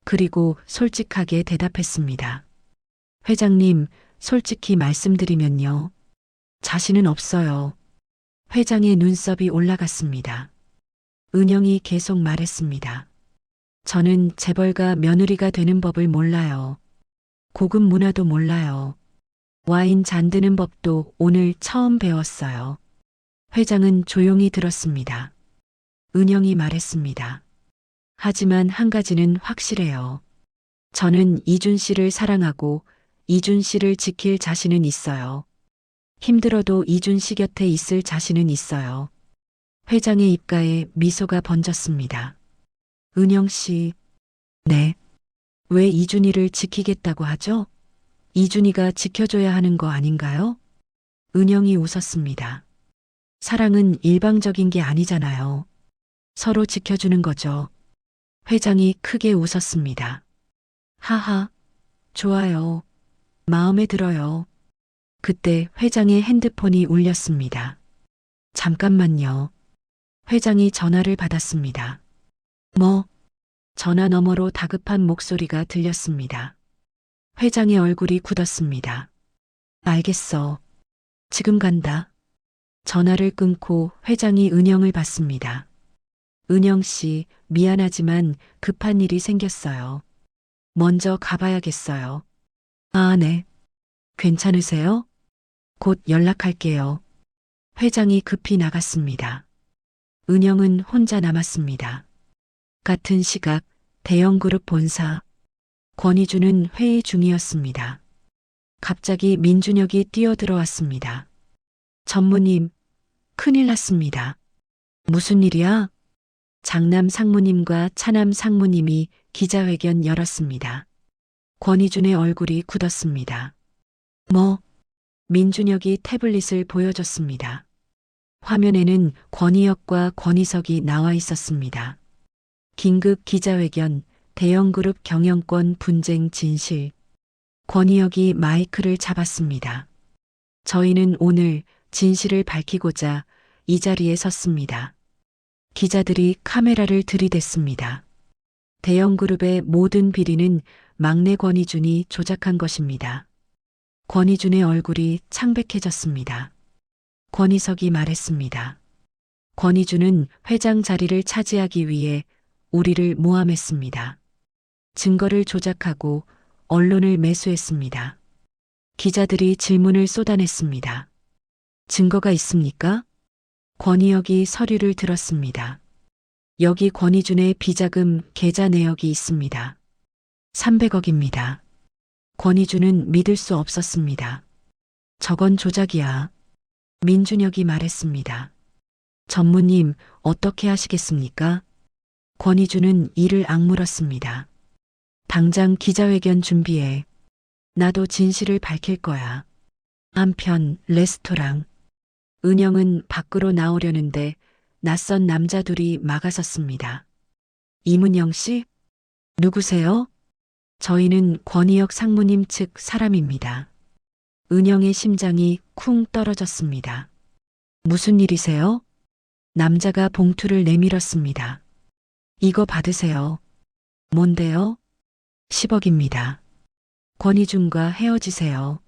S1: 그리고 솔직하게 대답했습니다. 회장님, 솔직히 말씀드리면요. 자신은 없어요. 회장의 눈썹이 올라갔습니다. 은영이 계속 말했습니다. 저는 재벌가 며느리가 되는 법을 몰라요. 고급 문화도 몰라요. 와인 잔드는 법도 오늘 처음 배웠어요. 회장은 조용히 들었습니다. 은영이 말했습니다. 하지만 한 가지는 확실해요. 저는 이준 씨를 사랑하고 이준 씨를 지킬 자신은 있어요. 힘들어도 이준 씨 곁에 있을 자신은 있어요. 회장의 입가에 미소가 번졌습니다. 은영 씨, 네. 왜 이준희를 지키겠다고 하죠? 이준희가 지켜줘야 하는 거 아닌가요? 은영이 웃었습니다. 사랑은 일방적인 게 아니잖아요. 서로 지켜주는 거죠. 회장이 크게 웃었습니다. 하하, 좋아요. 마음에 들어요. 그때 회장의 핸드폰이 울렸습니다. 잠깐만요. 회장이 전화를 받았습니다. 뭐? 전화 너머로 다급한 목소리가 들렸습니다. 회장의 얼굴이 굳었습니다. 알겠어. 지금 간다. 전화를 끊고 회장이 은영을 봤습니다. 은영 씨, 미안하지만 급한 일이 생겼어요. 먼저 가봐야겠어요. 아, 네. 괜찮으세요? 곧 연락할게요. 회장이 급히 나갔습니다. 은영은 혼자 남았습니다. 같은 시각 대형그룹 본사. 권희주는 회의 중이었습니다. 갑자기 민준혁이 뛰어들어왔습니다. 전무님, 큰일 났습니다. 무슨 일이야? 장남 상무님과 차남 상무님이 기자회견 열었습니다. 권희준의 얼굴이 굳었습니다. 뭐? 민준혁이 태블릿을 보여줬습니다. 화면에는 권희혁과 권희석이 나와 있었습니다. 긴급 기자회견, 대형그룹 경영권 분쟁 진실. 권희혁이 마이크를 잡았습니다. 저희는 오늘 진실을 밝히고자 이 자리에 섰습니다. 기자들이 카메라를 들이댔습니다. 대형그룹의 모든 비리는 막내 권희준이 조작한 것입니다. 권희준의 얼굴이 창백해졌습니다. 권희석이 말했습니다. 권희준은 회장 자리를 차지하기 위해 우리를 모함했습니다. 증거를 조작하고 언론을 매수했습니다. 기자들이 질문을 쏟아냈습니다. 증거가 있습니까? 권희혁이 서류를 들었습니다. 여기 권희준의 비자금 계좌 내역이 있습니다. 300억입니다. 권희준은 믿을 수 없었습니다. 저건 조작이야. 민준혁이 말했습니다. 전무님, 어떻게 하시겠습니까? 권희준은 이를 악물었습니다. 당장 기자회견 준비해. 나도 진실을 밝힐 거야. 한편 레스토랑. 은영은 밖으로 나오려는데 낯선 남자 둘이 막아섰습니다. 이문영 씨? 누구세요? 저희는 권희혁 상무님 측 사람입니다. 은영의 심장이 쿵 떨어졌습니다. 무슨 일이세요? 남자가 봉투를 내밀었습니다. 이거 받으세요. 뭔데요? 10억입니다. 권희준과 헤어지세요.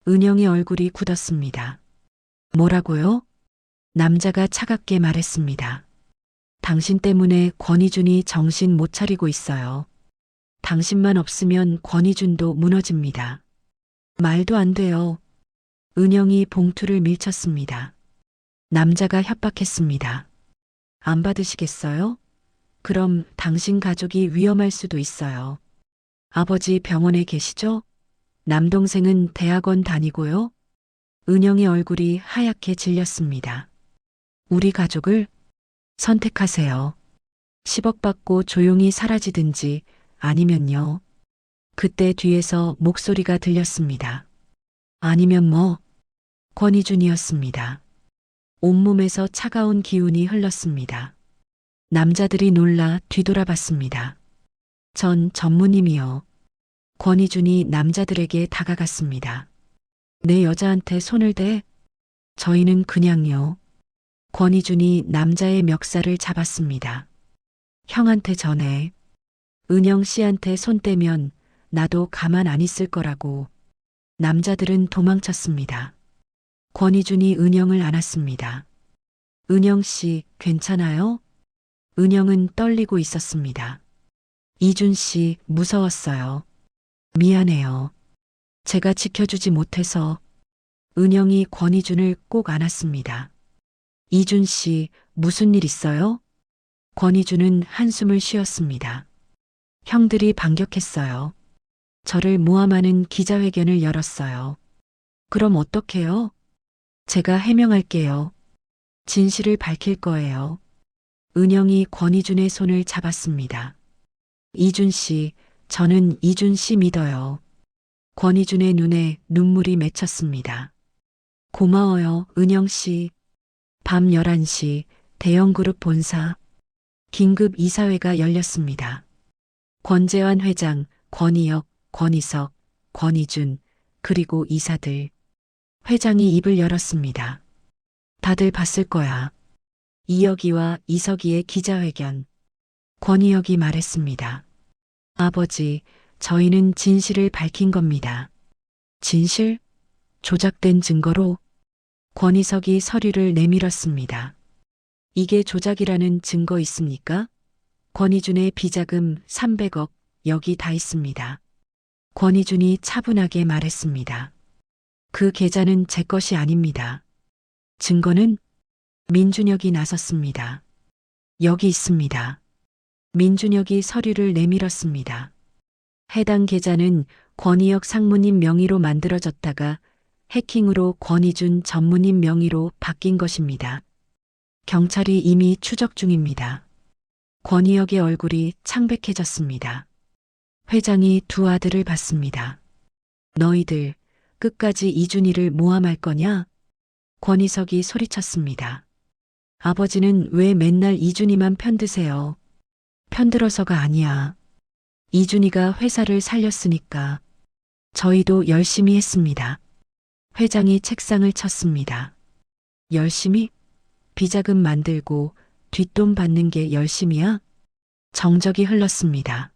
S1: 은영의 얼굴이 굳었습니다. 뭐라고요? 남자가 차갑게 말했습니다. 당신 때문에 권희준이 정신 못 차리고 있어요. 당신만 없으면 권희준도 무너집니다. 말도 안 돼요. 은영이 봉투를 밀쳤습니다. 남자가 협박했습니다. 안 받으시겠어요? 그럼 당신 가족이 위험할 수도 있어요. 아버지 병원에 계시죠? 남동생은 대학원 다니고요. 은영의 얼굴이 하얗게 질렸습니다. 우리 가족을 선택하세요. 10억 받고 조용히 사라지든지 아니면요. 그때 뒤에서 목소리가 들렸습니다. 아니면 뭐? 권희준이었습니다. 온몸에서 차가운 기운이 흘렀습니다. 남자들이 놀라 뒤돌아봤습니다. 전 전무님이요. 권희준이 남자들에게 다가갔습니다. 내 여자한테 손을 대? 저희는 그냥요. 권희준이 남자의 멱살을 잡았습니다. 형한테 전해. 은영 씨한테 손 떼면 나도 가만 안 있을 거라고. 남자들은 도망쳤습니다. 권희준이 은영을 안았습니다. 은영 씨, 괜찮아요? 은영은 떨리고 있었습니다. 이준 씨, 무서웠어요. 미안해요. 제가 지켜주지 못해서. 은영이 권희준을 꼭 안았습니다. 이준 씨, 무슨 일 있어요? 권희준은 한숨을 쉬었습니다. 형들이 반격했어요. 저를 모함하는 기자회견을 열었어요. 그럼 어떡해요? 제가 해명할게요. 진실을 밝힐 거예요. 은영이 권희준의 손을 잡았습니다. 이준 씨, 저는 이준 씨 믿어요. 권희준의 눈에 눈물이 맺혔습니다. 고마워요, 은영 씨. 밤 11시 대형그룹 본사 긴급 이사회가 열렸습니다. 권재환 회장, 권희혁, 권희석, 권희준, 그리고 이사들. 회장이 입을 열었습니다. 다들 봤을 거야. 이혁이와 이석이의 기자회견. 권희혁이 말했습니다. 아버지, 저희는 진실을 밝힌 겁니다. 진실? 조작된 증거로? 권희석이 서류를 내밀었습니다. 이게 조작이라는 증거 있습니까? 권희준의 비자금 300억, 여기 다 있습니다. 권희준이 차분하게 말했습니다. 그 계좌는 제 것이 아닙니다. 증거는? 민준혁이 나섰습니다. 여기 있습니다. 민준혁이 서류를 내밀었습니다. 해당 계좌는 권희혁 상무님 명의로 만들어졌다가 해킹으로 권희준 전무님 명의로 바뀐 것입니다. 경찰이 이미 추적 중입니다. 권희혁의 얼굴이 창백해졌습니다. 회장이 두 아들을 봤습니다. 너희들 끝까지 이준희를 모함할 거냐? 권희석이 소리쳤습니다. 아버지는 왜 맨날 이준희만 편드세요? 편들어서가 아니야. 이준희가 회사를 살렸으니까. 저희도 열심히 했습니다. 회장이 책상을 쳤습니다. 열심히? 비자금 만들고 뒷돈 받는 게 열심이야? 정적이 흘렀습니다.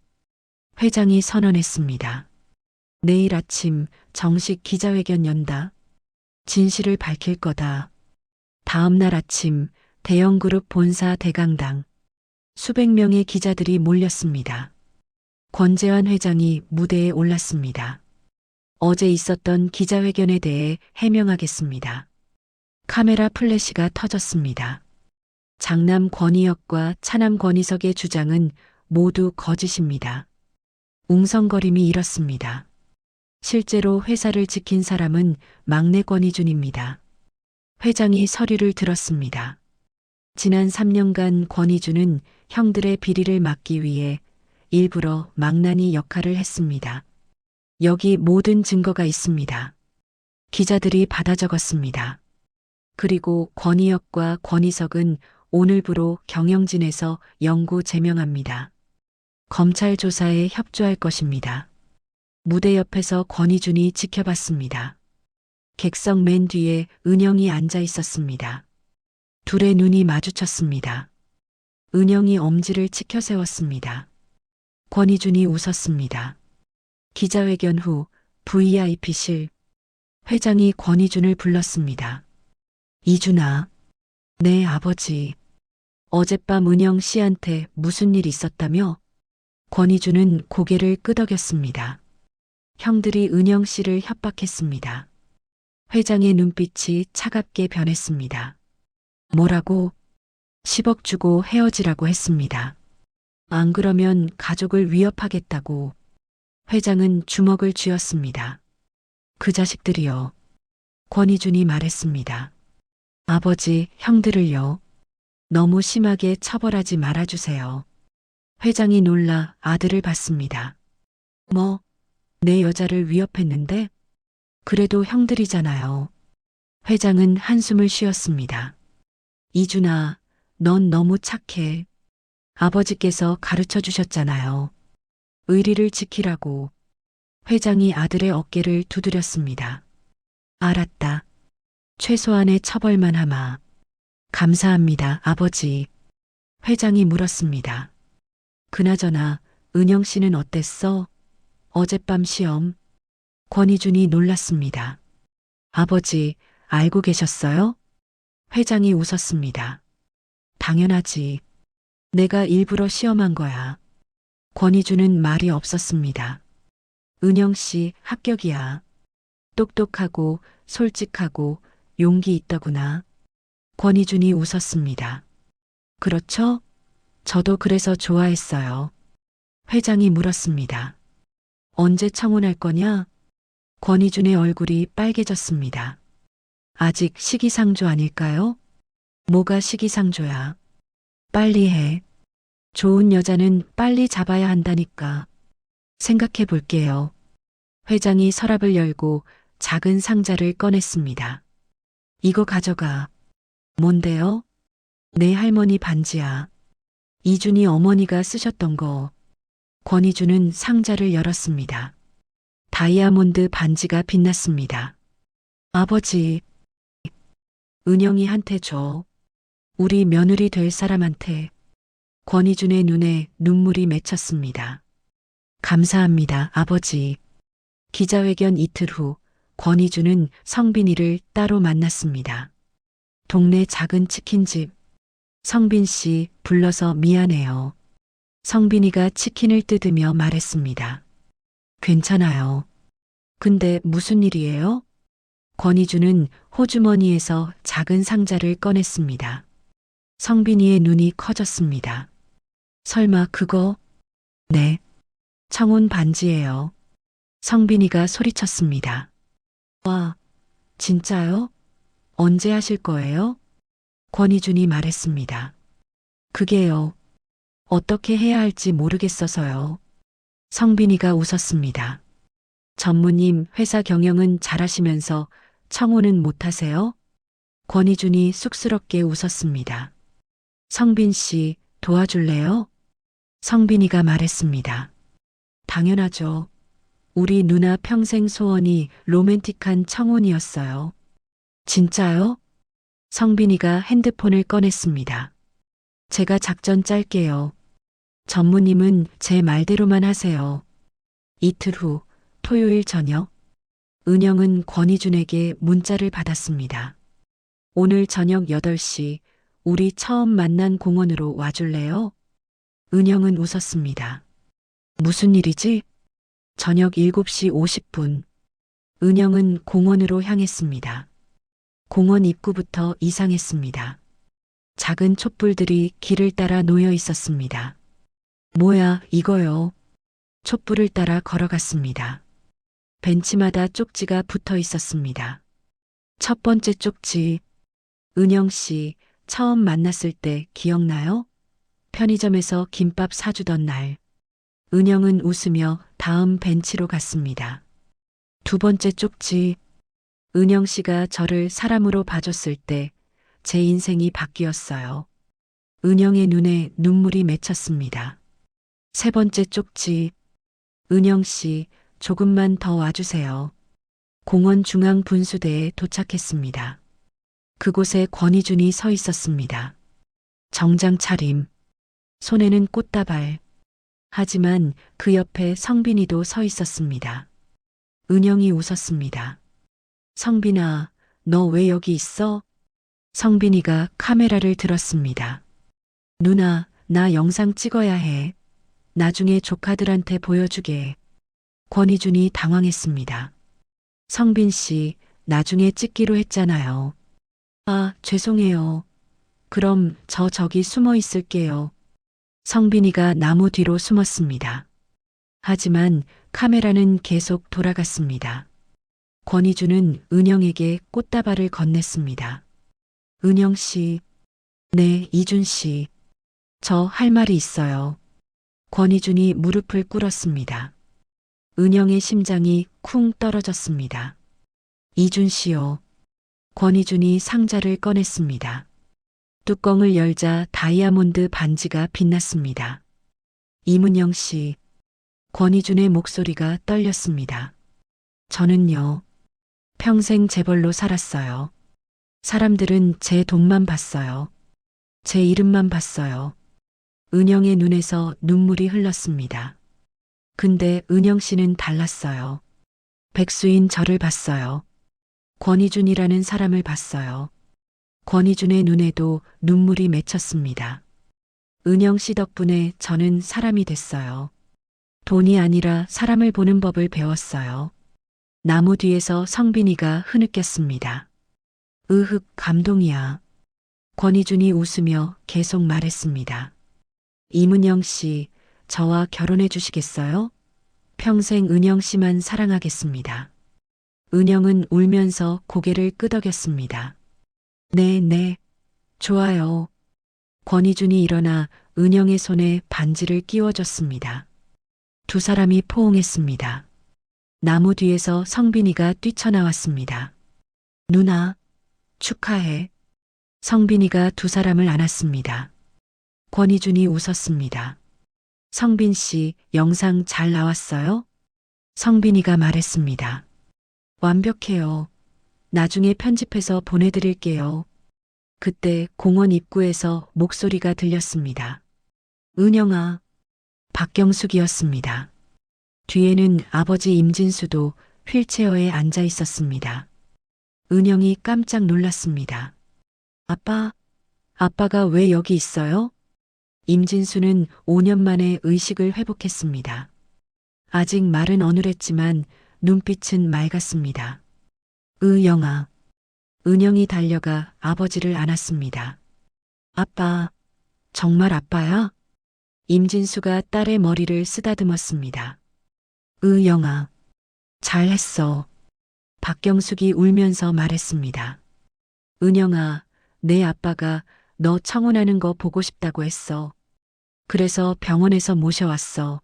S1: 회장이 선언했습니다. 내일 아침 정식 기자회견 연다. 진실을 밝힐 거다. 다음 날 아침 대형그룹 본사 대강당. 수백 명의 기자들이 몰렸습니다. 권재환 회장이 무대에 올랐습니다. 어제 있었던 기자회견에 대해 해명하겠습니다. 카메라 플래시가 터졌습니다. 장남 권희혁과 차남 권희석의 주장은 모두 거짓입니다. 웅성거림이 일었습니다. 실제로 회사를 지킨 사람은 막내 권희준입니다. 회장이 서류를 들었습니다. 지난 3년간 권희준은 형들의 비리를 막기 위해 일부러 망나니 역할을 했습니다. 여기 모든 증거가 있습니다. 기자들이 받아 적었습니다. 그리고 권희혁과 권희석은 오늘부로 경영진에서 영구 제명합니다. 검찰 조사에 협조할 것입니다. 무대 옆에서 권희준이 지켜봤습니다. 객석 맨 뒤에 은영이 앉아 있었습니다. 둘의 눈이 마주쳤습니다. 은영이 엄지를 치켜 세웠습니다. 권희준이 웃었습니다. 기자회견 후 VIP실. 회장이 권희준을 불렀습니다. 이준아. 네, 아버지. 어젯밤 은영 씨한테 무슨 일 있었다며? 권희준은 고개를 끄덕였습니다. 형들이 은영 씨를 협박했습니다. 회장의 눈빛이 차갑게 변했습니다. 뭐라고? 10억 주고 헤어지라고 했습니다. 안 그러면 가족을 위협하겠다고. 회장은 주먹을 쥐었습니다. 그 자식들이요. 권희준이 말했습니다. 아버지, 형들을요. 너무 심하게 처벌하지 말아주세요. 회장이 놀라 아들을 봤습니다. 뭐, 내 여자를 위협했는데? 그래도 형들이잖아요. 회장은 한숨을 쉬었습니다. 이준아, 넌 너무 착해. 아버지께서 가르쳐 주셨잖아요. 의리를 지키라고. 회장이 아들의 어깨를 두드렸습니다. 알았다. 최소한의 처벌만 하마. 감사합니다, 아버지. 회장이 물었습니다. 그나저나 은영 씨는 어땠어? 어젯밤 시험. 권희준이 놀랐습니다. 아버지, 알고 계셨어요? 회장이 웃었습니다. 당연하지. 내가 일부러 시험한 거야. 권희준은 말이 없었습니다. 은영 씨 합격이야. 똑똑하고 솔직하고 용기 있더구나. 권희준이 웃었습니다. 그렇죠? 저도 그래서 좋아했어요. 회장이 물었습니다. 언제 청혼할 거냐? 권희준의 얼굴이 빨개졌습니다. 아직 시기상조 아닐까요? 뭐가 시기상조야. 빨리 해. 좋은 여자는 빨리 잡아야 한다니까. 생각해 볼게요. 회장이 서랍을 열고 작은 상자를 꺼냈습니다. 이거 가져가. 뭔데요? 내 할머니 반지야. 이준이 어머니가 쓰셨던 거. 권희주는 상자를 열었습니다. 다이아몬드 반지가 빛났습니다. 아버지, 은영이한테 줘. 우리 며느리 될 사람한테. 권희준의 눈에 눈물이 맺혔습니다. 감사합니다, 아버지. 기자회견 이틀 후 권희준은 성빈이를 따로 만났습니다. 동네 작은 치킨집. 성빈 씨 불러서 미안해요. 성빈이가 치킨을 뜯으며 말했습니다. 괜찮아요. 근데 무슨 일이에요? 권희준은 호주머니에서 작은 상자를 꺼냈습니다. 성빈이의 눈이 커졌습니다. 설마 그거? 네. 청혼 반지예요. 성빈이가 소리쳤습니다. 와, 진짜요? 언제 하실 거예요? 권희준이 말했습니다. 그게요. 어떻게 해야 할지 모르겠어서요. 성빈이가 웃었습니다. 전무님 회사 경영은 잘하시면서 청혼은 못하세요? 권희준이 쑥스럽게 웃었습니다. 성빈 씨 도와줄래요? 성빈이가 말했습니다. 당연하죠. 우리 누나 평생 소원이 로맨틱한 청혼이었어요. 진짜요? 성빈이가 핸드폰을 꺼냈습니다. 제가 작전 짤게요. 전무님은 제 말대로만 하세요. 이틀 후 토요일 저녁, 은영은 권희준에게 문자를 받았습니다. 오늘 저녁 8시 우리 처음 만난 공원으로 와줄래요? 은영은 웃었습니다. 무슨 일이지? 저녁 7시 50분. 은영은 공원으로 향했습니다. 공원 입구부터 이상했습니다. 작은 촛불들이 길을 따라 놓여 있었습니다. 뭐야, 이거요. 촛불을 따라 걸어갔습니다. 벤치마다 쪽지가 붙어 있었습니다. 첫 번째 쪽지. 은영 씨, 처음 만났을 때 기억나요? 편의점에서 김밥 사주던 날. 은영은 웃으며 다음 벤치로 갔습니다. 두 번째 쪽지. 은영 씨가 저를 사람으로 봐줬을 때 제 인생이 바뀌었어요. 은영의 눈에 눈물이 맺혔습니다. 세 번째 쪽지. 은영 씨, 조금만 더 와주세요. 공원 중앙 분수대에 도착했습니다. 그곳에 권희준이 서 있었습니다. 정장 차림. 손에는 꽃다발. 하지만 그 옆에 성빈이도 서 있었습니다. 은영이 웃었습니다. 성빈아, 너 왜 여기 있어? 성빈이가 카메라를 들었습니다. 누나, 나 영상 찍어야 해. 나중에 조카들한테 보여주게. 권희준이 당황했습니다. 성빈 씨, 나중에 찍기로 했잖아요. 아, 죄송해요. 그럼 저기 숨어 있을게요. 성빈이가 나무 뒤로 숨었습니다. 하지만 카메라는 계속 돌아갔습니다. 권희준은 은영에게 꽃다발을 건넸습니다. 은영 씨. 네, 이준 씨. 저 할 말이 있어요. 권희준이 무릎을 꿇었습니다. 은영의 심장이 쿵 떨어졌습니다. 이준 씨요. 권희준이 상자를 꺼냈습니다. 뚜껑을 열자 다이아몬드 반지가 빛났습니다. 이문영 씨. 권희준의 목소리가 떨렸습니다. 저는요. 평생 재벌로 살았어요. 사람들은 제 돈만 봤어요. 제 이름만 봤어요. 은영의 눈에서 눈물이 흘렀습니다. 근데 은영 씨는 달랐어요. 백수인 저를 봤어요. 권희준이라는 사람을 봤어요. 권희준의 눈에도 눈물이 맺혔습니다. 은영 씨 덕분에 저는 사람이 됐어요. 돈이 아니라 사람을 보는 법을 배웠어요. 나무 뒤에서 성빈이가 흐느꼈습니다. 으흑, 감동이야. 권희준이 웃으며 계속 말했습니다. 이문영 씨, 저와 결혼해 주시겠어요? 평생 은영 씨만 사랑하겠습니다. 은영은 울면서 고개를 끄덕였습니다. 네. 좋아요. 권희준이 일어나 은영의 손에 반지를 끼워줬습니다. 두 사람이 포옹했습니다. 나무 뒤에서 성빈이가 뛰쳐나왔습니다. 누나, 축하해. 성빈이가 두 사람을 안았습니다. 권희준이 웃었습니다. 성빈 씨, 영상 잘 나왔어요? 성빈이가 말했습니다. 완벽해요. 나중에 편집해서 보내드릴게요. 그때 공원 입구에서 목소리가 들렸습니다. 은영아. 박경숙이었습니다. 뒤에는 아버지 임진수도 휠체어에 앉아 있었습니다. 은영이 깜짝 놀랐습니다. 아빠가 왜 여기 있어요? 임진수는 5년 만에 의식을 회복했습니다. 아직 말은 어눌했지만 눈빛은 맑았습니다. 영아. 은영이 달려가 아버지를 안았습니다. 아빠, 정말 아빠야? 임진수가 딸의 머리를 쓰다듬었습니다. 영아, 잘했어. 박경숙이 울면서 말했습니다. 은영아, 내 아빠가 너 청혼하는 거 보고 싶다고 했어. 그래서 병원에서 모셔왔어.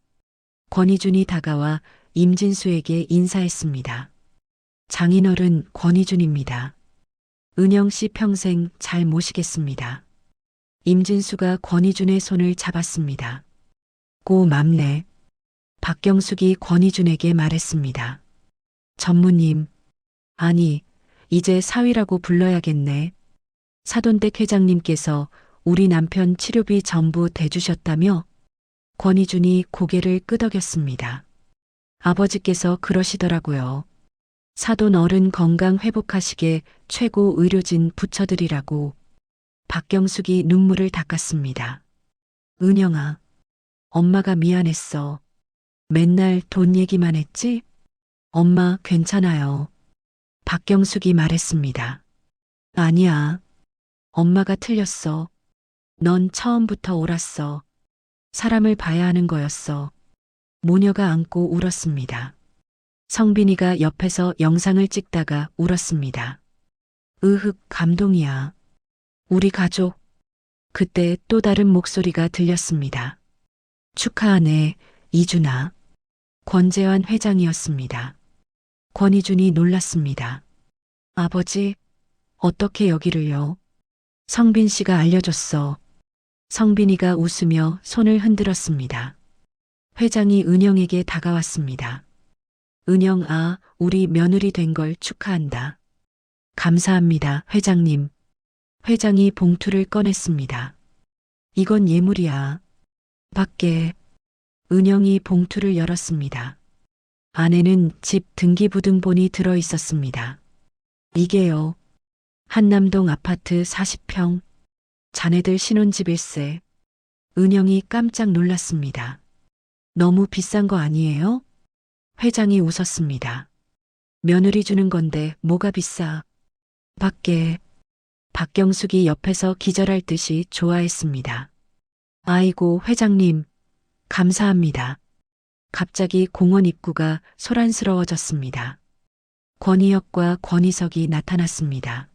S1: 권희준이 다가와 임진수에게 인사했습니다. 장인어른 권희준입니다. 은영 씨 평생 잘 모시겠습니다. 임진수가 권희준의 손을 잡았습니다. 고맙네. 박경숙이 권희준에게 말했습니다. 전무님, 아니, 이제 사위라고 불러야겠네. 사돈댁 회장님께서 우리 남편 치료비 전부 대주셨다며? 권희준이 고개를 끄덕였습니다. 아버지께서 그러시더라고요. 사돈 어른 건강 회복하시게 최고 의료진 붙여드리라고. 박경숙이 눈물을 닦았습니다. 은영아, 엄마가 미안했어. 맨날 돈 얘기만 했지? 엄마 괜찮아요. 박경숙이 말했습니다. 아니야. 엄마가 틀렸어. 넌 처음부터 옳았어. 사람을 봐야 하는 거였어. 모녀가 안고 울었습니다. 성빈이가 옆에서 영상을 찍다가 울었습니다. 감동이야. 우리 가족. 그때 또 다른 목소리가 들렸습니다. 축하하네, 이준아. 권재환 회장이었습니다. 권희준이 놀랐습니다. 아버지, 어떻게 여기를요? 성빈 씨가 알려줬어. 성빈이가 웃으며 손을 흔들었습니다. 회장이 은영에게 다가왔습니다. 은영 우리 며느리 된 걸 축하한다. 감사합니다, 회장님. 회장이 봉투를 꺼냈습니다. 이건 예물이야. 밖에. 은영이 봉투를 열었습니다. 안에는 집 등기부등본이 들어 있었습니다. 이게요. 한남동 아파트 40평. 자네들 신혼집일세. 은영이 깜짝 놀랐습니다. 너무 비싼 거 아니에요? 회장이 웃었습니다. 며느리 주는 건데 뭐가 비싸. 밖에. 박경숙이 옆에서 기절할 듯이 좋아했습니다. 아이고, 회장님. 감사합니다. 갑자기 공원 입구가 소란스러워졌습니다. 권희혁과 권희석이 나타났습니다.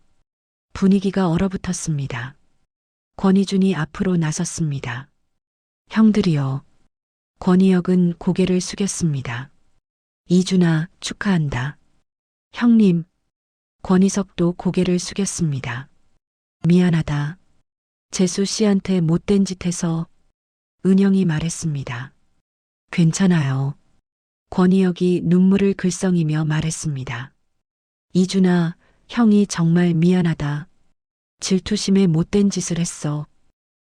S1: 분위기가 얼어붙었습니다. 권희준이 앞으로 나섰습니다. 형들이요. 권희혁은 고개를 숙였습니다. 이준아, 축하한다. 형님. 권희석도 고개를 숙였습니다. 미안하다. 재수 씨한테 못된 짓 해서. 은영이 말했습니다. 괜찮아요. 권희혁이 눈물을 글썽이며 말했습니다. 이준아, 형이 정말 미안하다. 질투심에 못된 짓을 했어.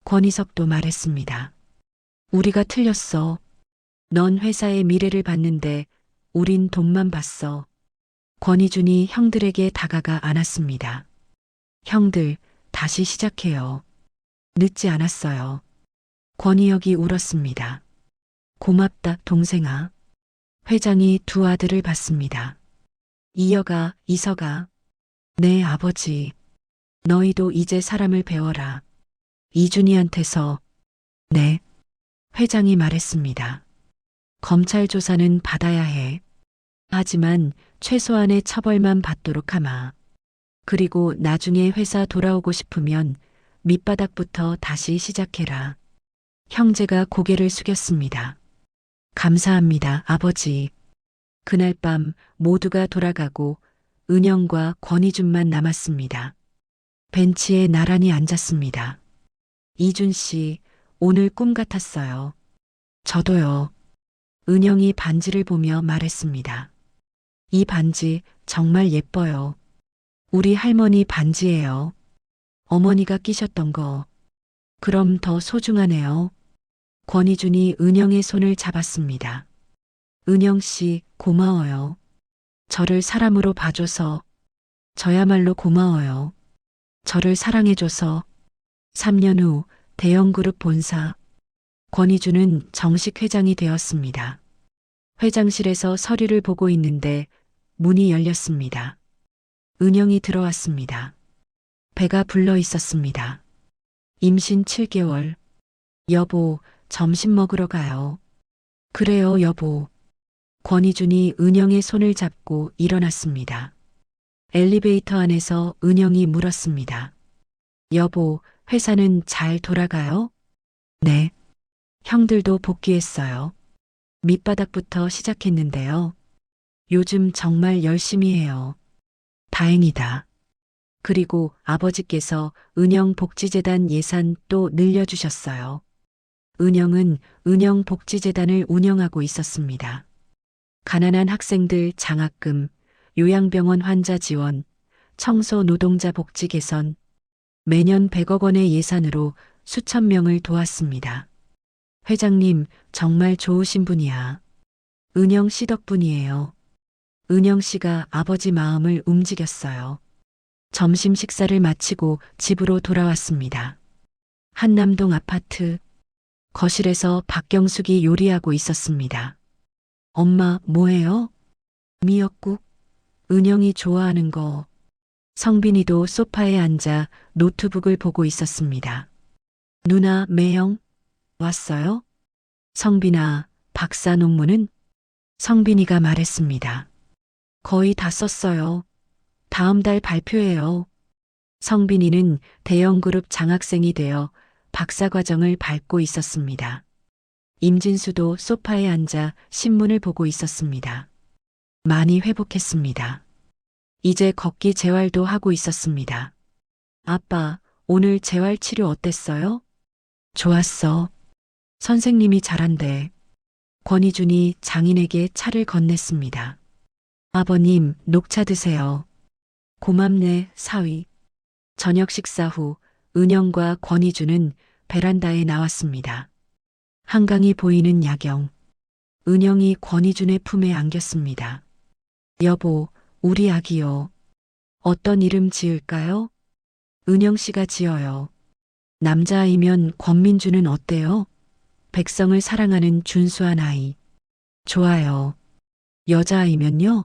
S1: 권희석도 말했습니다. 우리가 틀렸어. 넌 회사의 미래를 봤는데 우린 돈만 봤어. 권희준이 형들에게 다가가 안았습니다. 형들, 다시 시작해요. 늦지 않았어요. 권희혁이 울었습니다. 고맙다, 동생아. 회장이 두 아들을 봤습니다. 이혁아, 이석아. 네, 아버지. 너희도 이제 사람을 배워라. 이준이한테서. 네. 회장이 말했습니다. 검찰 조사는 받아야 해. 하지만 최소한의 처벌만 받도록 하마. 그리고 나중에 회사 돌아오고 싶으면 밑바닥부터 다시 시작해라. 형제가 고개를 숙였습니다. 감사합니다, 아버지. 그날 밤 모두가 돌아가고 은영과 권희준만 남았습니다. 벤치에 나란히 앉았습니다. 이준 씨, 오늘 꿈 같았어요. 저도요. 은영이 반지를 보며 말했습니다. 이 반지 정말 예뻐요. 우리 할머니 반지예요. 어머니가 끼셨던 거. 그럼 더 소중하네요. 권희준이 은영의 손을 잡았습니다. 은영 씨, 고마워요. 저를 사람으로 봐줘서. 저야말로 고마워요. 저를 사랑해줘서. 3년 후 대형그룹 본사. 권희준은 정식 회장이 되었습니다. 회장실에서 서류를 보고 있는데 문이 열렸습니다. 은영이 들어왔습니다. 배가 불러 있었습니다. 임신 7개월. 여보, 점심 먹으러 가요. 그래요, 여보. 권희준이 은영의 손을 잡고 일어났습니다. 엘리베이터 안에서 은영이 물었습니다. 여보, 회사는 잘 돌아가요? 네. 형들도 복귀했어요. 밑바닥부터 시작했는데요. 요즘 정말 열심히 해요. 다행이다. 그리고 아버지께서 은영복지재단 예산 또 늘려주셨어요. 은영은 은영복지재단을 운영하고 있었습니다. 가난한 학생들 장학금, 요양병원 환자 지원, 청소 노동자 복지 개선, 매년 100억 원의 예산으로 수천 명을 도왔습니다. 회장님, 정말 좋으신 분이야. 은영 씨 덕분이에요. 은영 씨가 아버지 마음을 움직였어요. 점심 식사를 마치고 집으로 돌아왔습니다. 한남동 아파트. 거실에서 박경숙이 요리하고 있었습니다. 엄마, 뭐해요? 미역국. 은영이 좋아하는 거. 성빈이도 소파에 앉아 노트북을 보고 있었습니다. 누나, 매형, 왔어요? 성빈아, 박사 논문은? 성빈이가 말했습니다. 거의 다 썼어요. 다음 달 발표해요. 성빈이는 대형그룹 장학생이 되어 박사과정을 밟고 있었습니다. 임진수도 소파에 앉아 신문을 보고 있었습니다. 많이 회복했습니다. 이제 걷기 재활도 하고 있었습니다. 아빠, 오늘 재활 치료 어땠어요? 좋았어. 선생님이 잘한대. 권희준이 장인에게 차를 건넸습니다. 아버님, 녹차 드세요. 고맙네, 사위. 저녁 식사 후 은영과 권희준은 베란다에 나왔습니다. 한강이 보이는 야경. 은영이 권희준의 품에 안겼습니다. 여보, 우리 아기요. 어떤 이름 지을까요? 은영 씨가 지어요. 남자아이면 권민주는 어때요? 백성을 사랑하는 준수한 아이. 좋아요. 여자아이면요?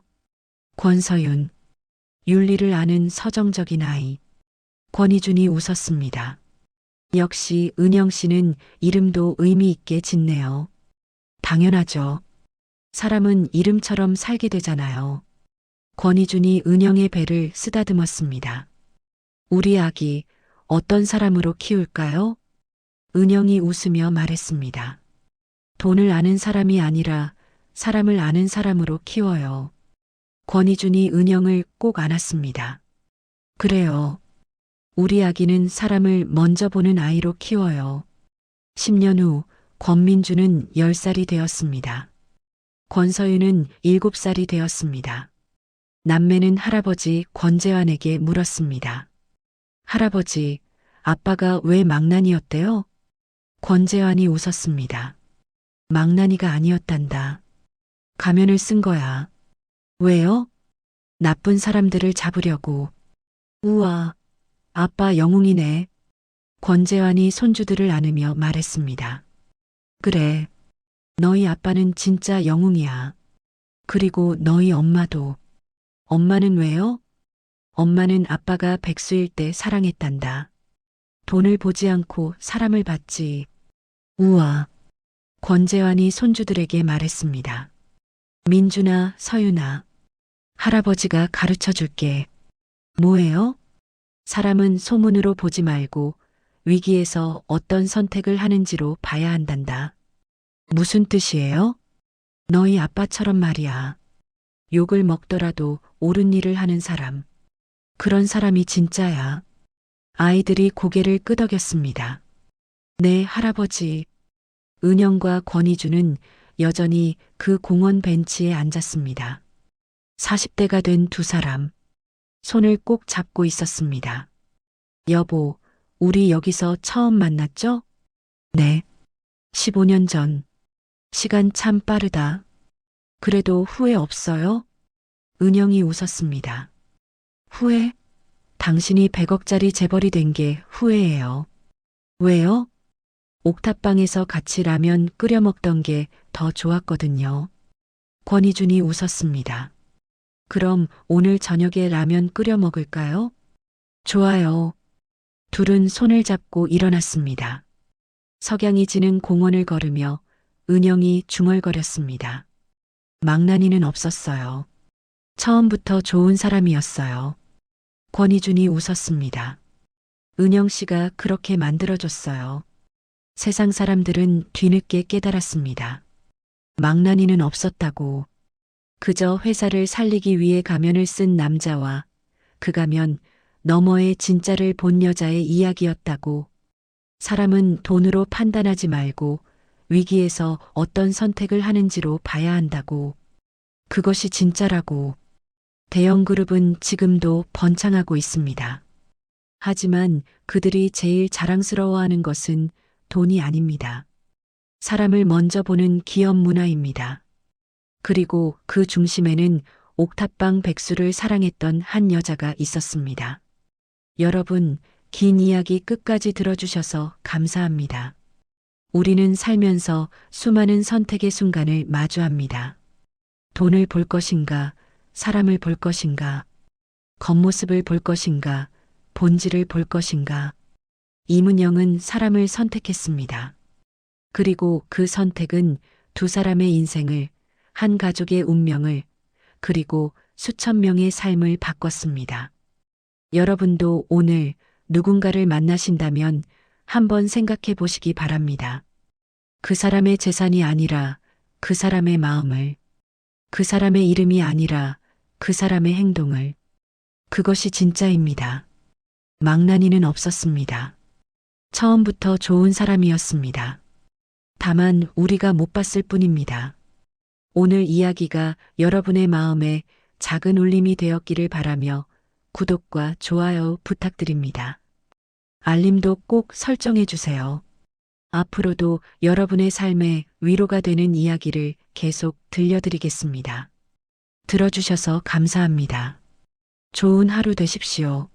S1: 권서윤. 윤리를 아는 서정적인 아이. 권희준이 웃었습니다. 역시 은영 씨는 이름도 의미 있게 짓네요. 당연하죠. 사람은 이름처럼 살게 되잖아요. 권희준이 은영의 배를 쓰다듬었습니다. 우리 아기 어떤 사람으로 키울까요? 은영이 웃으며 말했습니다. 돈을 아는 사람이 아니라 사람을 아는 사람으로 키워요. 권희준이 은영을 꼭 안았습니다. 그래요. 우리 아기는 사람을 먼저 보는 아이로 키워요. 10년 후 권민주는 10살이 되었습니다. 권서윤은 7살이 되었습니다. 남매는 할아버지 권재환에게 물었습니다. 할아버지, 아빠가 왜 망나니였대요? 권재환이 웃었습니다. 망나니가 아니었단다. 가면을 쓴 거야. 왜요? 나쁜 사람들을 잡으려고. 우와, 아빠 영웅이네. 권재환이 손주들을 안으며 말했습니다. 그래, 너희 아빠는 진짜 영웅이야. 그리고 너희 엄마도. 엄마는 왜요? 엄마는 아빠가 백수일 때 사랑했단다. 돈을 보지 않고 사람을 봤지. 우와. 권재환이 손주들에게 말했습니다. 민준아, 서윤아. 할아버지가 가르쳐 줄게. 뭐예요? 사람은 소문으로 보지 말고 위기에서 어떤 선택을 하는지로 봐야 한단다. 무슨 뜻이에요? 너희 아빠처럼 말이야. 욕을 먹더라도 옳은 일을 하는 사람. 그런 사람이 진짜야. 아이들이 고개를 끄덕였습니다. 네, 할아버지. 은영과 권희주는 여전히 그 공원 벤치에 앉았습니다. 40대가 된 두 사람. 손을 꼭 잡고 있었습니다. 여보, 우리 여기서 처음 만났죠? 네. 15년 전. 시간 참 빠르다. 그래도 후회 없어요? 은영이 웃었습니다. 후회? 당신이 100억짜리 재벌이 된 게 후회예요. 왜요? 옥탑방에서 같이 라면 끓여 먹던 게 더 좋았거든요. 권희준이 웃었습니다. 그럼 오늘 저녁에 라면 끓여 먹을까요? 좋아요. 둘은 손을 잡고 일어났습니다. 석양이 지는 공원을 걸으며 은영이 중얼거렸습니다. 망나니는 없었어요. 처음부터 좋은 사람이었어요. 권희준이 웃었습니다. 은영 씨가 그렇게 만들어줬어요. 세상 사람들은 뒤늦게 깨달았습니다. 망나니는 없었다고. 그저 회사를 살리기 위해 가면을 쓴 남자와 그 가면 너머의 진짜를 본 여자의 이야기였다고. 사람은 돈으로 판단하지 말고 위기에서 어떤 선택을 하는지로 봐야 한다고. 그것이 진짜라고. 대형 그룹은 지금도 번창하고 있습니다. 하지만 그들이 제일 자랑스러워하는 것은 돈이 아닙니다. 사람을 먼저 보는 기업 문화입니다. 그리고 그 중심에는 옥탑방 백수를 사랑했던 한 여자가 있었습니다. 여러분, 긴 이야기 끝까지 들어주셔서 감사합니다. 우리는 살면서 수많은 선택의 순간을 마주합니다. 돈을 볼 것인가, 사람을 볼 것인가, 겉모습을 볼 것인가, 본질을 볼 것인가. 이문영은 사람을 선택했습니다. 그리고 그 선택은 두 사람의 인생을, 한 가족의 운명을, 그리고 수천 명의 삶을 바꿨습니다. 여러분도 오늘 누군가를 만나신다면 한번 생각해 보시기 바랍니다. 그 사람의 재산이 아니라 그 사람의 마음을, 그 사람의 이름이 아니라 그 사람의 행동을. 그것이 진짜입니다. 망나니는 없었습니다. 처음부터 좋은 사람이었습니다. 다만 우리가 못 봤을 뿐입니다. 오늘 이야기가 여러분의 마음에 작은 울림이 되었기를 바라며 구독과 좋아요 부탁드립니다. 알림도 꼭 설정해 주세요. 앞으로도 여러분의 삶에 위로가 되는 이야기를 계속 들려드리겠습니다. 들어주셔서 감사합니다. 좋은 하루 되십시오.